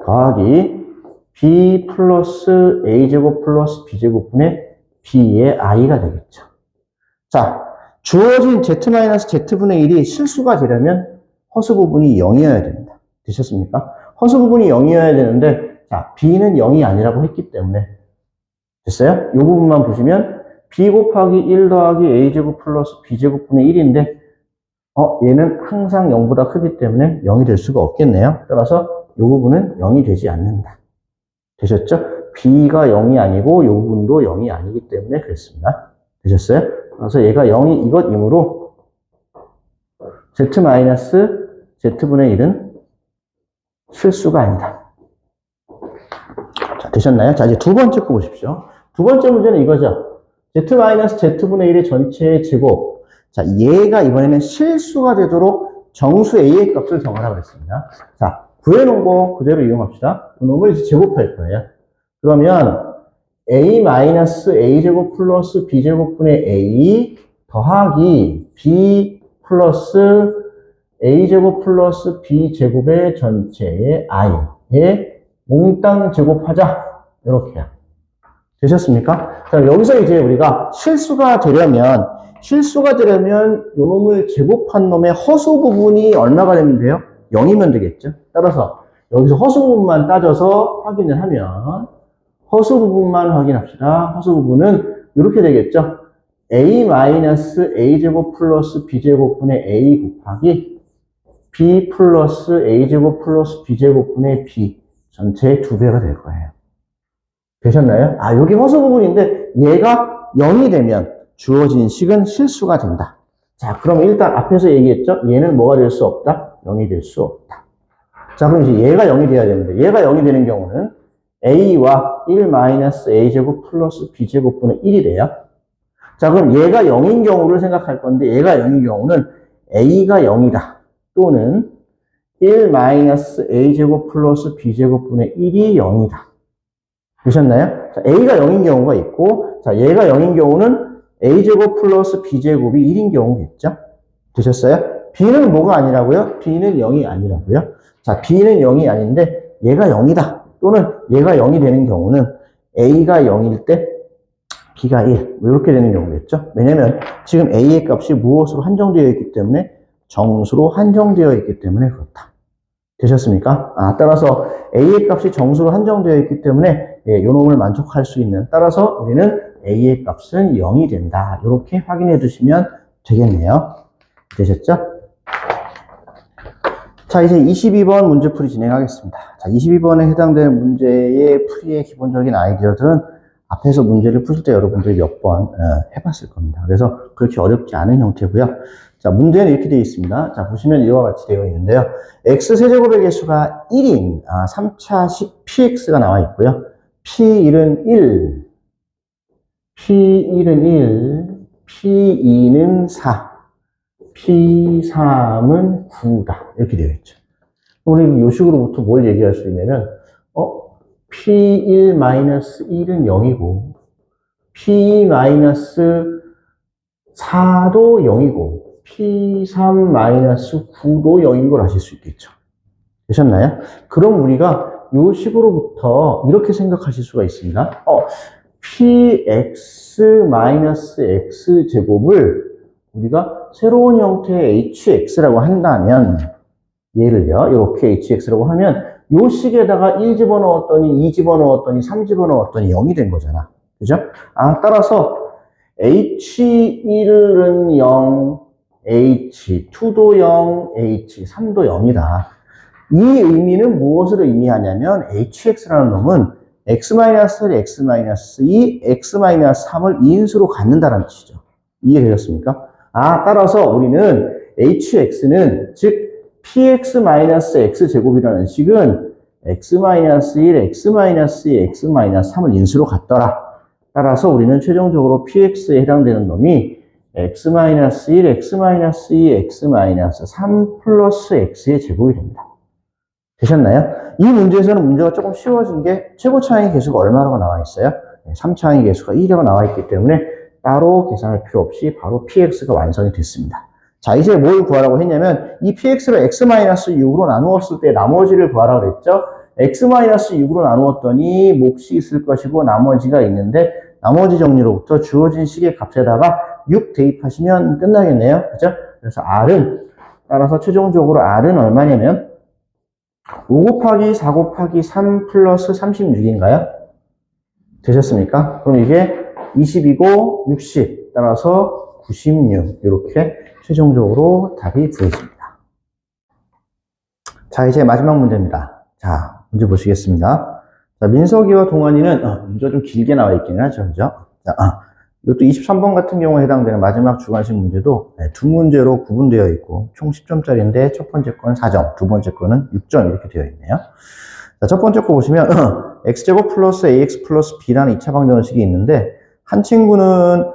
Speaker 1: 더하기 b 플러스 a제곱 플러스 b제곱분의 b의 i가 되겠죠. 자, 주어진 z-z분의 1이 실수가 되려면 허수 부분이 0이어야 됩니다. 되셨습니까? 허수 부분이 0이어야 되는데, 자, b는 0이 아니라고 했기 때문에 됐어요? 이 부분만 보시면 b 곱하기 1 더하기 a제곱 플러스 b제곱분의 1인데 얘는 항상 0보다 크기 때문에 0이 될 수가 없겠네요. 따라서 이 부분은 0이 되지 않는다. 되셨죠? b가 0이 아니고 이 부분도 0이 아니기 때문에 그랬습니다. 되셨어요? 그래서 얘가 0이 이것이므로 z-z분의 1은 실수가 아니다. 자, 되셨나요? 자, 이제 두 번째 거 보십시오. 두 번째 문제는 이거죠. z-z분의 1의 전체의 제곱. 자, 얘가 이번에는 실수가 되도록 정수 a의 값을 정하라고 했습니다. 자, 구해놓은 거 그대로 이용합시다. 그 놈을 이제 제곱할 거예요. 그러면 a-a제곱 플러스 b제곱분의 a 더하기 b 플러스 a제곱 플러스 b제곱의 전체의 i의 몽땅 제곱하자. 이렇게요. 되셨습니까? 자, 여기서 이제 우리가 실수가 되려면 요놈을 제곱한 놈의 허수 부분이 얼마가 되면 돼요? 0이면 되겠죠? 따라서 여기서 허수 부분만 따져서 확인을 하면 허수 부분만 확인합시다. 허수 부분은 이렇게 되겠죠? a-a제곱 플러스 b제곱분의 a 곱하기 b 플러스 a제곱 플러스 b제곱분의 b 전체의 2배가 될 거예요. 되셨나요? 여기 허수 부분인데 얘가 0이 되면 주어진 식은 실수가 된다. 자, 그럼 일단 앞에서 얘기했죠? 얘는 뭐가 될 수 없다? 0이 될 수 없다. 자, 그럼 이제 얘가 0이 돼야 되는데, 얘가 0이 되는 경우는 a와 1-a제곱 플러스 b제곱분의 1이 돼요. 자, 그럼 얘가 0인 경우를 생각할 건데, 얘가 0인 경우는 a가 0이다. 또는 1-a제곱 플러스 b제곱분의 1이 0이다. 되셨나요? 자, a가 0인 경우가 있고, 자, 얘가 0인 경우는 a제곱 플러스 b제곱이 1인 경우겠죠? 되셨어요? b는 뭐가 아니라고요? b는 0이 아니라고요? 자, b는 0이 아닌데 얘가 0이다. 또는 얘가 0이 되는 경우는 a가 0일 때 b가 1. 이렇게 되는 경우겠죠? 왜냐면 지금 a의 값이 무엇으로 한정되어 있기 때문에 정수로 한정되어 있기 때문에 그렇다. 되셨습니까? 따라서 a의 값이 정수로 한정되어 있기 때문에 요놈을 만족할 수 있는, 따라서 우리는 a의 값은 0이 된다. 이렇게 확인해 두시면 되겠네요. 되셨죠? 자, 이제 22번 문제풀이 진행하겠습니다. 자, 22번에 해당되는 문제의 풀이의 기본적인 아이디어들은 앞에서 문제를 푸실 때 여러분들이 몇 번 해봤을 겁니다. 그래서 그렇게 어렵지 않은 형태고요. 자, 문제는 이렇게 되어 있습니다. 자, 보시면 이와 같이 되어 있는데요. x세제곱의 개수가 1인 3차식 px가 나와 있고요. p1은 1, p1은 1, p2는 4, p3은 9다. 이렇게 되어 있죠. 우리 이 식으로부터 뭘 얘기할 수 있냐면, p1-1은 0이고, p-4도 0이고, p3-9도 0인 걸 아실 수 있겠죠. 되셨나요? 그럼 우리가 이 식으로부터 이렇게 생각하실 수가 있습니다. px-x제곱을 우리가 새로운 형태의 hx라고 한다면, 얘를요, 이렇게 hx라고 하면 요 식에다가 1 집어넣었더니 2 집어넣었더니 3 집어넣었더니 0이 된 거잖아. 그죠? 따라서 h1은 0, h2도 0, h3도 0이다. 이 의미는 무엇을 의미하냐면 hx라는 놈은 x-1, x-2, x-3을 2인수로 갖는다는 뜻이죠. 이해되셨습니까? 따라서 우리는 hx는 즉 px-x제곱이라는 식은 x-1, x-2, x-3을 인수로 갖더라. 따라서 우리는 최종적으로 px에 해당되는 놈이 x-1, x-2, x-3 플러스 x의 제곱이 됩니다. 되셨나요? 이 문제에서는 문제가 조금 쉬워진 게 최고차항의 개수가 얼마라고 나와 있어요? 3차항의 개수가 1이라고 나와 있기 때문에 따로 계산할 필요 없이 바로 px가 완성이 됐습니다. 자, 이제 뭘 구하라고 했냐면 이 px를 x-6으로 나누었을 때 나머지를 구하라고 그랬죠? x-6으로 나누었더니 몫이 있을 것이고 나머지가 있는데 나머지 정리로부터 주어진 식의 값에다가 6 대입하시면 끝나겠네요. 그죠? 그래서 r은 따라서 최종적으로 r은 얼마냐면 5 곱하기 4 곱하기 3 플러스 36인가요? 되셨습니까? 그럼 이게 20이고 60 따라서 96 이렇게 최종적으로 답이 구해집니다. 자, 이제 마지막 문제입니다. 자, 문제 보시겠습니다. 자, 민석이와 동환이는 문제가 좀 길게 나와 있긴 하죠. 그죠? 자, 이것도 23번 같은 경우에 해당되는 마지막 주관식 문제도 두 문제로 구분되어 있고 총 10점짜리인데 첫 번째 건 4점, 두 번째 거는 6점 이렇게 되어 있네요. 자, 첫 번째 거 보시면 x제곱 플러스 ax 플러스 b라는 2차 방정식이 있는데 한 친구는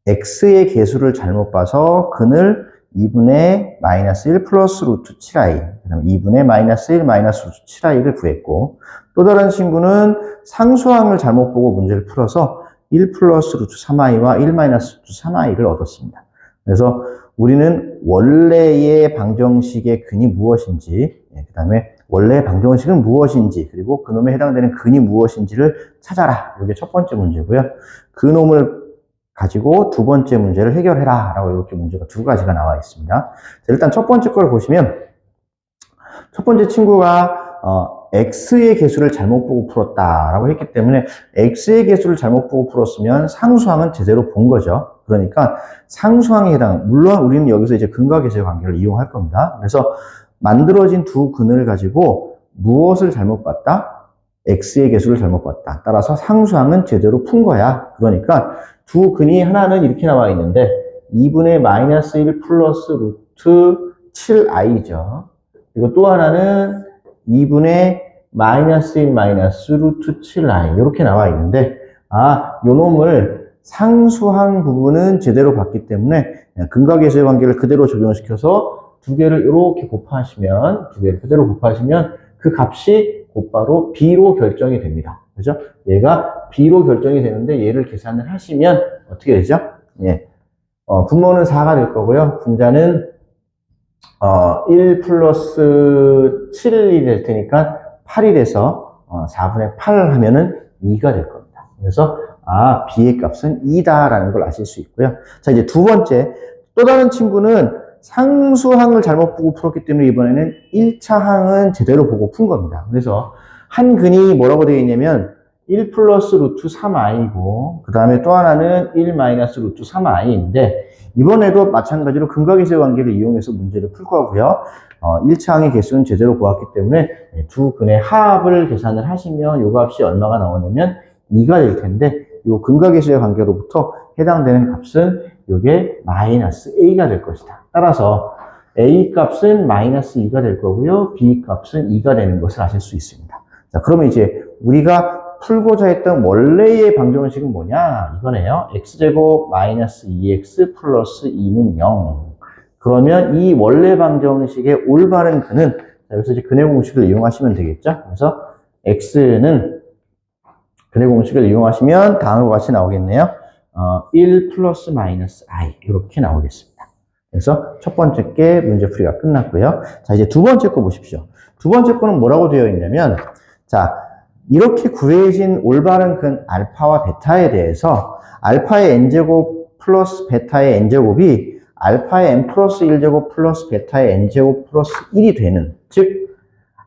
Speaker 1: x의 개수를 잘못 봐서 근을 2분의 마이너스 1 플러스 루트 7i, 그 다음에 2분의 마이너스 1 마이너스 루트 7i를 구했고, 또 다른 친구는 상수항을 잘못 보고 문제를 풀어서 1 플러스 루트 3i와 1 마이너스 루트 3i를 얻었습니다. 그래서 우리는 원래의 방정식의 근이 무엇인지, 그 다음에 원래의 방정식은 무엇인지, 그리고 그놈에 해당되는 근이 무엇인지를 찾아라. 이게 첫 번째 문제고요. 그놈을 가지고 두 번째 문제를 해결해라 라고 이렇게 문제가 두 가지가 나와 있습니다. 자, 일단 첫 번째 걸 보시면 첫 번째 친구가 x의 개수를 잘못 보고 풀었다 라고 했기 때문에 x의 개수를 잘못 보고 풀었으면 상수항은 제대로 본 거죠. 그러니까 상수항에 해당, 물론 우리는 여기서 이제 근과 계수의 관계를 이용할 겁니다. 그래서 만들어진 두 근을 가지고 무엇을 잘못 봤다? x의 개수를 잘못 봤다. 따라서 상수항은 제대로 푼 거야. 그러니까 두 근이 하나는 이렇게 나와 있는데 2분의 마이너스 1 플러스 루트 7i죠. 그리고 또 하나는 2분의 마이너스 1 마이너스 루트 7i 이렇게 나와 있는데 요 놈을 상수항 부분은 제대로 봤기 때문에 근각계수의 관계를 그대로 적용시켜서 두 개를 이렇게 곱하시면 두 개를 그대로 곱하시면 그 값이 곧바로 b로 결정이 됩니다. 그죠? 얘가 b로 결정이 되는데 얘를 계산을 하시면 어떻게 되죠? 예. 분모는 4가 될 거고요. 분자는 1 플러스 7이 될 테니까 8이 돼서 4분의 8 하면은 2가 될 겁니다. 그래서 b의 값은 2다라는 걸 아실 수 있고요. 자, 이제 두 번째, 또 다른 친구는 상수항을 잘못 보고 풀었기 때문에 이번에는 1차 항은 제대로 보고 푼 겁니다. 그래서 한 근이 뭐라고 되어 있냐면 1 플러스 루트 3i고 그 다음에 또 하나는 1 마이너스 루트 3i인데 이번에도 마찬가지로 근각계수의 관계를 이용해서 문제를 풀 거고요. 1차 항의 개수는 제대로 보았기 때문에 두 근의 합을 계산을 하시면 이 값이 얼마가 나오냐면 2가 될 텐데 이 근각계수의 관계로부터 해당되는 값은 이게 마이너스 a가 될 것이다. 따라서 a 값은 마이너스 2가 될 거고요. b 값은 2가 되는 것을 아실 수 있습니다. 자, 그러면 이제 우리가 풀고자 했던 원래의 방정식은 뭐냐? 이거네요. x제곱 마이너스 2x 플러스 2는 0. 그러면 이 원래 방정식의 올바른 근은 여기서 이제 근의 공식을 이용하시면 되겠죠? 그래서 x는 근의 공식을 이용하시면 다음과 같이 나오겠네요. 1 플러스 마이너스 i 이렇게 나오겠습니다. 그래서 첫 번째 게 문제풀이가 끝났고요. 자, 이제 두 번째 거 보십시오. 두 번째 거는 뭐라고 되어 있냐면 자, 이렇게 구해진 올바른 근 알파와 베타에 대해서 알파의 n제곱 플러스 베타의 n제곱이 알파의 n 플러스 1제곱 플러스 베타의 n제곱 플러스 1이 되는, 즉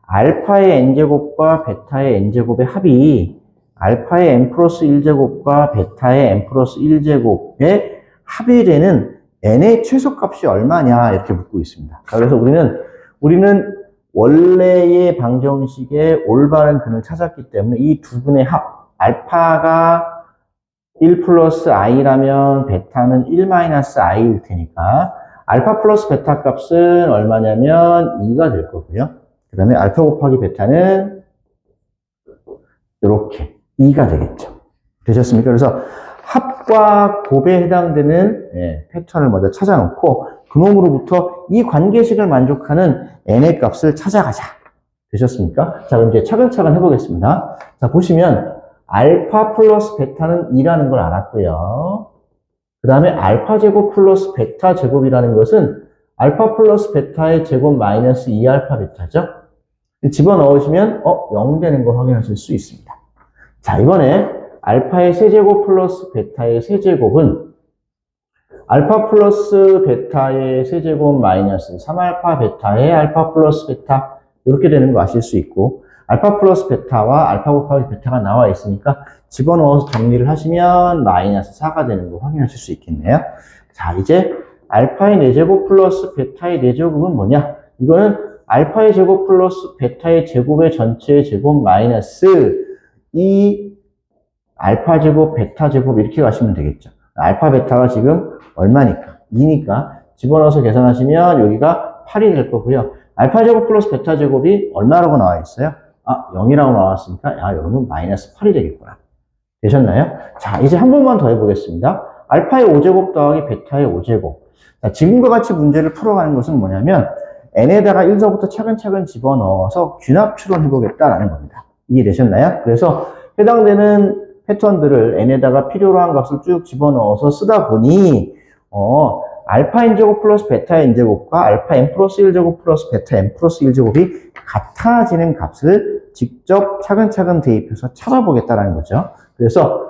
Speaker 1: 알파의 n제곱과 베타의 n제곱의 합이 알파의 n 플러스 1제곱과 베타의 n 플러스 1제곱의 합이 되는 n의 최소값이 얼마냐 이렇게 묻고 있습니다. 자, 그래서 우리는 원래의 방정식의 올바른 근을 찾았기 때문에 이 두 근의 합, 알파가 1 플러스 i라면 베타는 1 마이너스 i일 테니까 알파 플러스 베타 값은 얼마냐면 2가 될 거고요. 그 다음에 알파 곱하기 베타는 이렇게 2가 되겠죠. 되셨습니까? 그래서 합과 곱에 해당되는 패턴을 먼저 찾아놓고 그놈으로부터 이 관계식을 만족하는 n의 값을 찾아가자. 되셨습니까? 자, 그럼 이제 차근차근 해보겠습니다. 자, 보시면 알파 플러스 베타는 2라는 걸 알았고요. 그 다음에 알파 제곱 플러스 베타 제곱이라는 것은 알파 플러스 베타의 제곱 마이너스 2알파 베타죠. 집어넣으시면 0 되는 거 확인하실 수 있습니다. 자, 이번에 알파의 세제곱 플러스 베타의 세제곱은 알파 플러스 베타의 세제곱 마이너스 3알파 베타의 알파 플러스 베타 이렇게 되는 거 아실 수 있고 알파 플러스 베타와 알파 곱하기 베타가 나와 있으니까 집어넣어서 정리를 하시면 마이너스 4가 되는 거 확인하실 수 있겠네요. 자, 이제 알파의 4제곱 플러스 베타의 4제곱은 뭐냐? 이거는 알파의 제곱 플러스 베타의 제곱의 전체의 제곱 마이너스 이 알파 제곱 베타 제곱 이렇게 가시면 되겠죠. 알파 베타가 지금 얼마니까? 2니까 집어넣어서 계산하시면 여기가 8이 될 거고요. 알파 제곱 플러스 베타 제곱이 얼마라고 나와 있어요? 0이라고 나왔으니까 여기는 마이너스 8이 되겠구나. 되셨나요? 자, 이제 한 번만 더 해보겠습니다. 알파의 5제곱 더하기 베타의 5제곱. 자, 지금과 같이 문제를 풀어가는 것은 뭐냐면 n에다가 1서부터 차근차근 집어넣어서 균합 추론해보겠다라는 겁니다. 이해되셨나요? 그래서 해당되는 패턴들을 n에다가 필요로 한 값을 쭉 집어넣어서 쓰다 보니 알파 n제곱 플러스 베타 n제곱과 알파 n 플러스 1제곱 플러스 베타 n 플러스 1제곱이 같아지는 값을 직접 차근차근 대입해서 찾아보겠다는 거죠. 그래서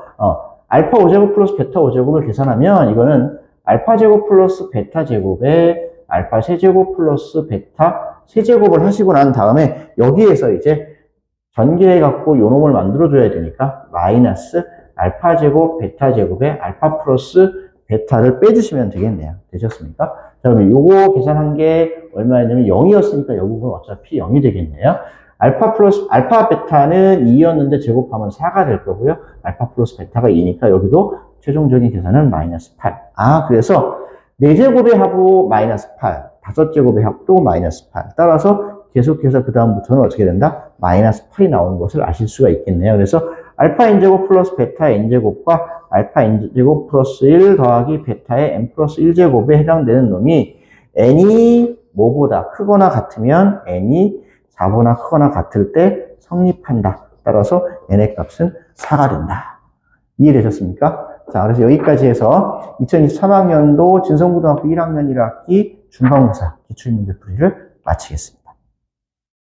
Speaker 1: 알파 5제곱 플러스 베타 5제곱을 계산하면 이거는 알파 제곱 플러스 베타 제곱에 알파 세제곱 플러스 베타 세제곱을 하시고 난 다음에 여기에서 이제 전개해갖고 요 놈을 만들어줘야 되니까 마이너스 알파 제곱 베타 제곱에 알파 플러스 베타를 빼주시면 되겠네요. 되셨습니까? 자, 그러면 요거 계산한 게 얼마였냐면 0이었으니까 여기는 어차피 0이 되겠네요. 알파 베타는 2였는데 제곱하면 4가 될 거고요. 알파 플러스 베타가 2니까 여기도 최종적인 계산은 마이너스 8. 아, 그래서 4제곱의 합도 마이너스 8, 5제곱의 합도 마이너스 8. 따라서 계속해서 그 다음부터는 어떻게 된다? 마이너스 8이 나오는 것을 아실 수가 있겠네요. 그래서 알파 n제곱 플러스 베타 n제곱과 알파 n제곱 플러스 1 더하기 베타의 n 플러스 1제곱에 해당되는 놈이 n이 뭐보다 크거나 같으면 n이 4보다 크거나 같을 때 성립한다. 따라서 n의 값은 4가 된다. 이해되셨습니까? 자, 그래서 여기까지 해서 2023학년도 진성고등학교 1학년 1학기 중간고사 기출문제풀이를 마치겠습니다.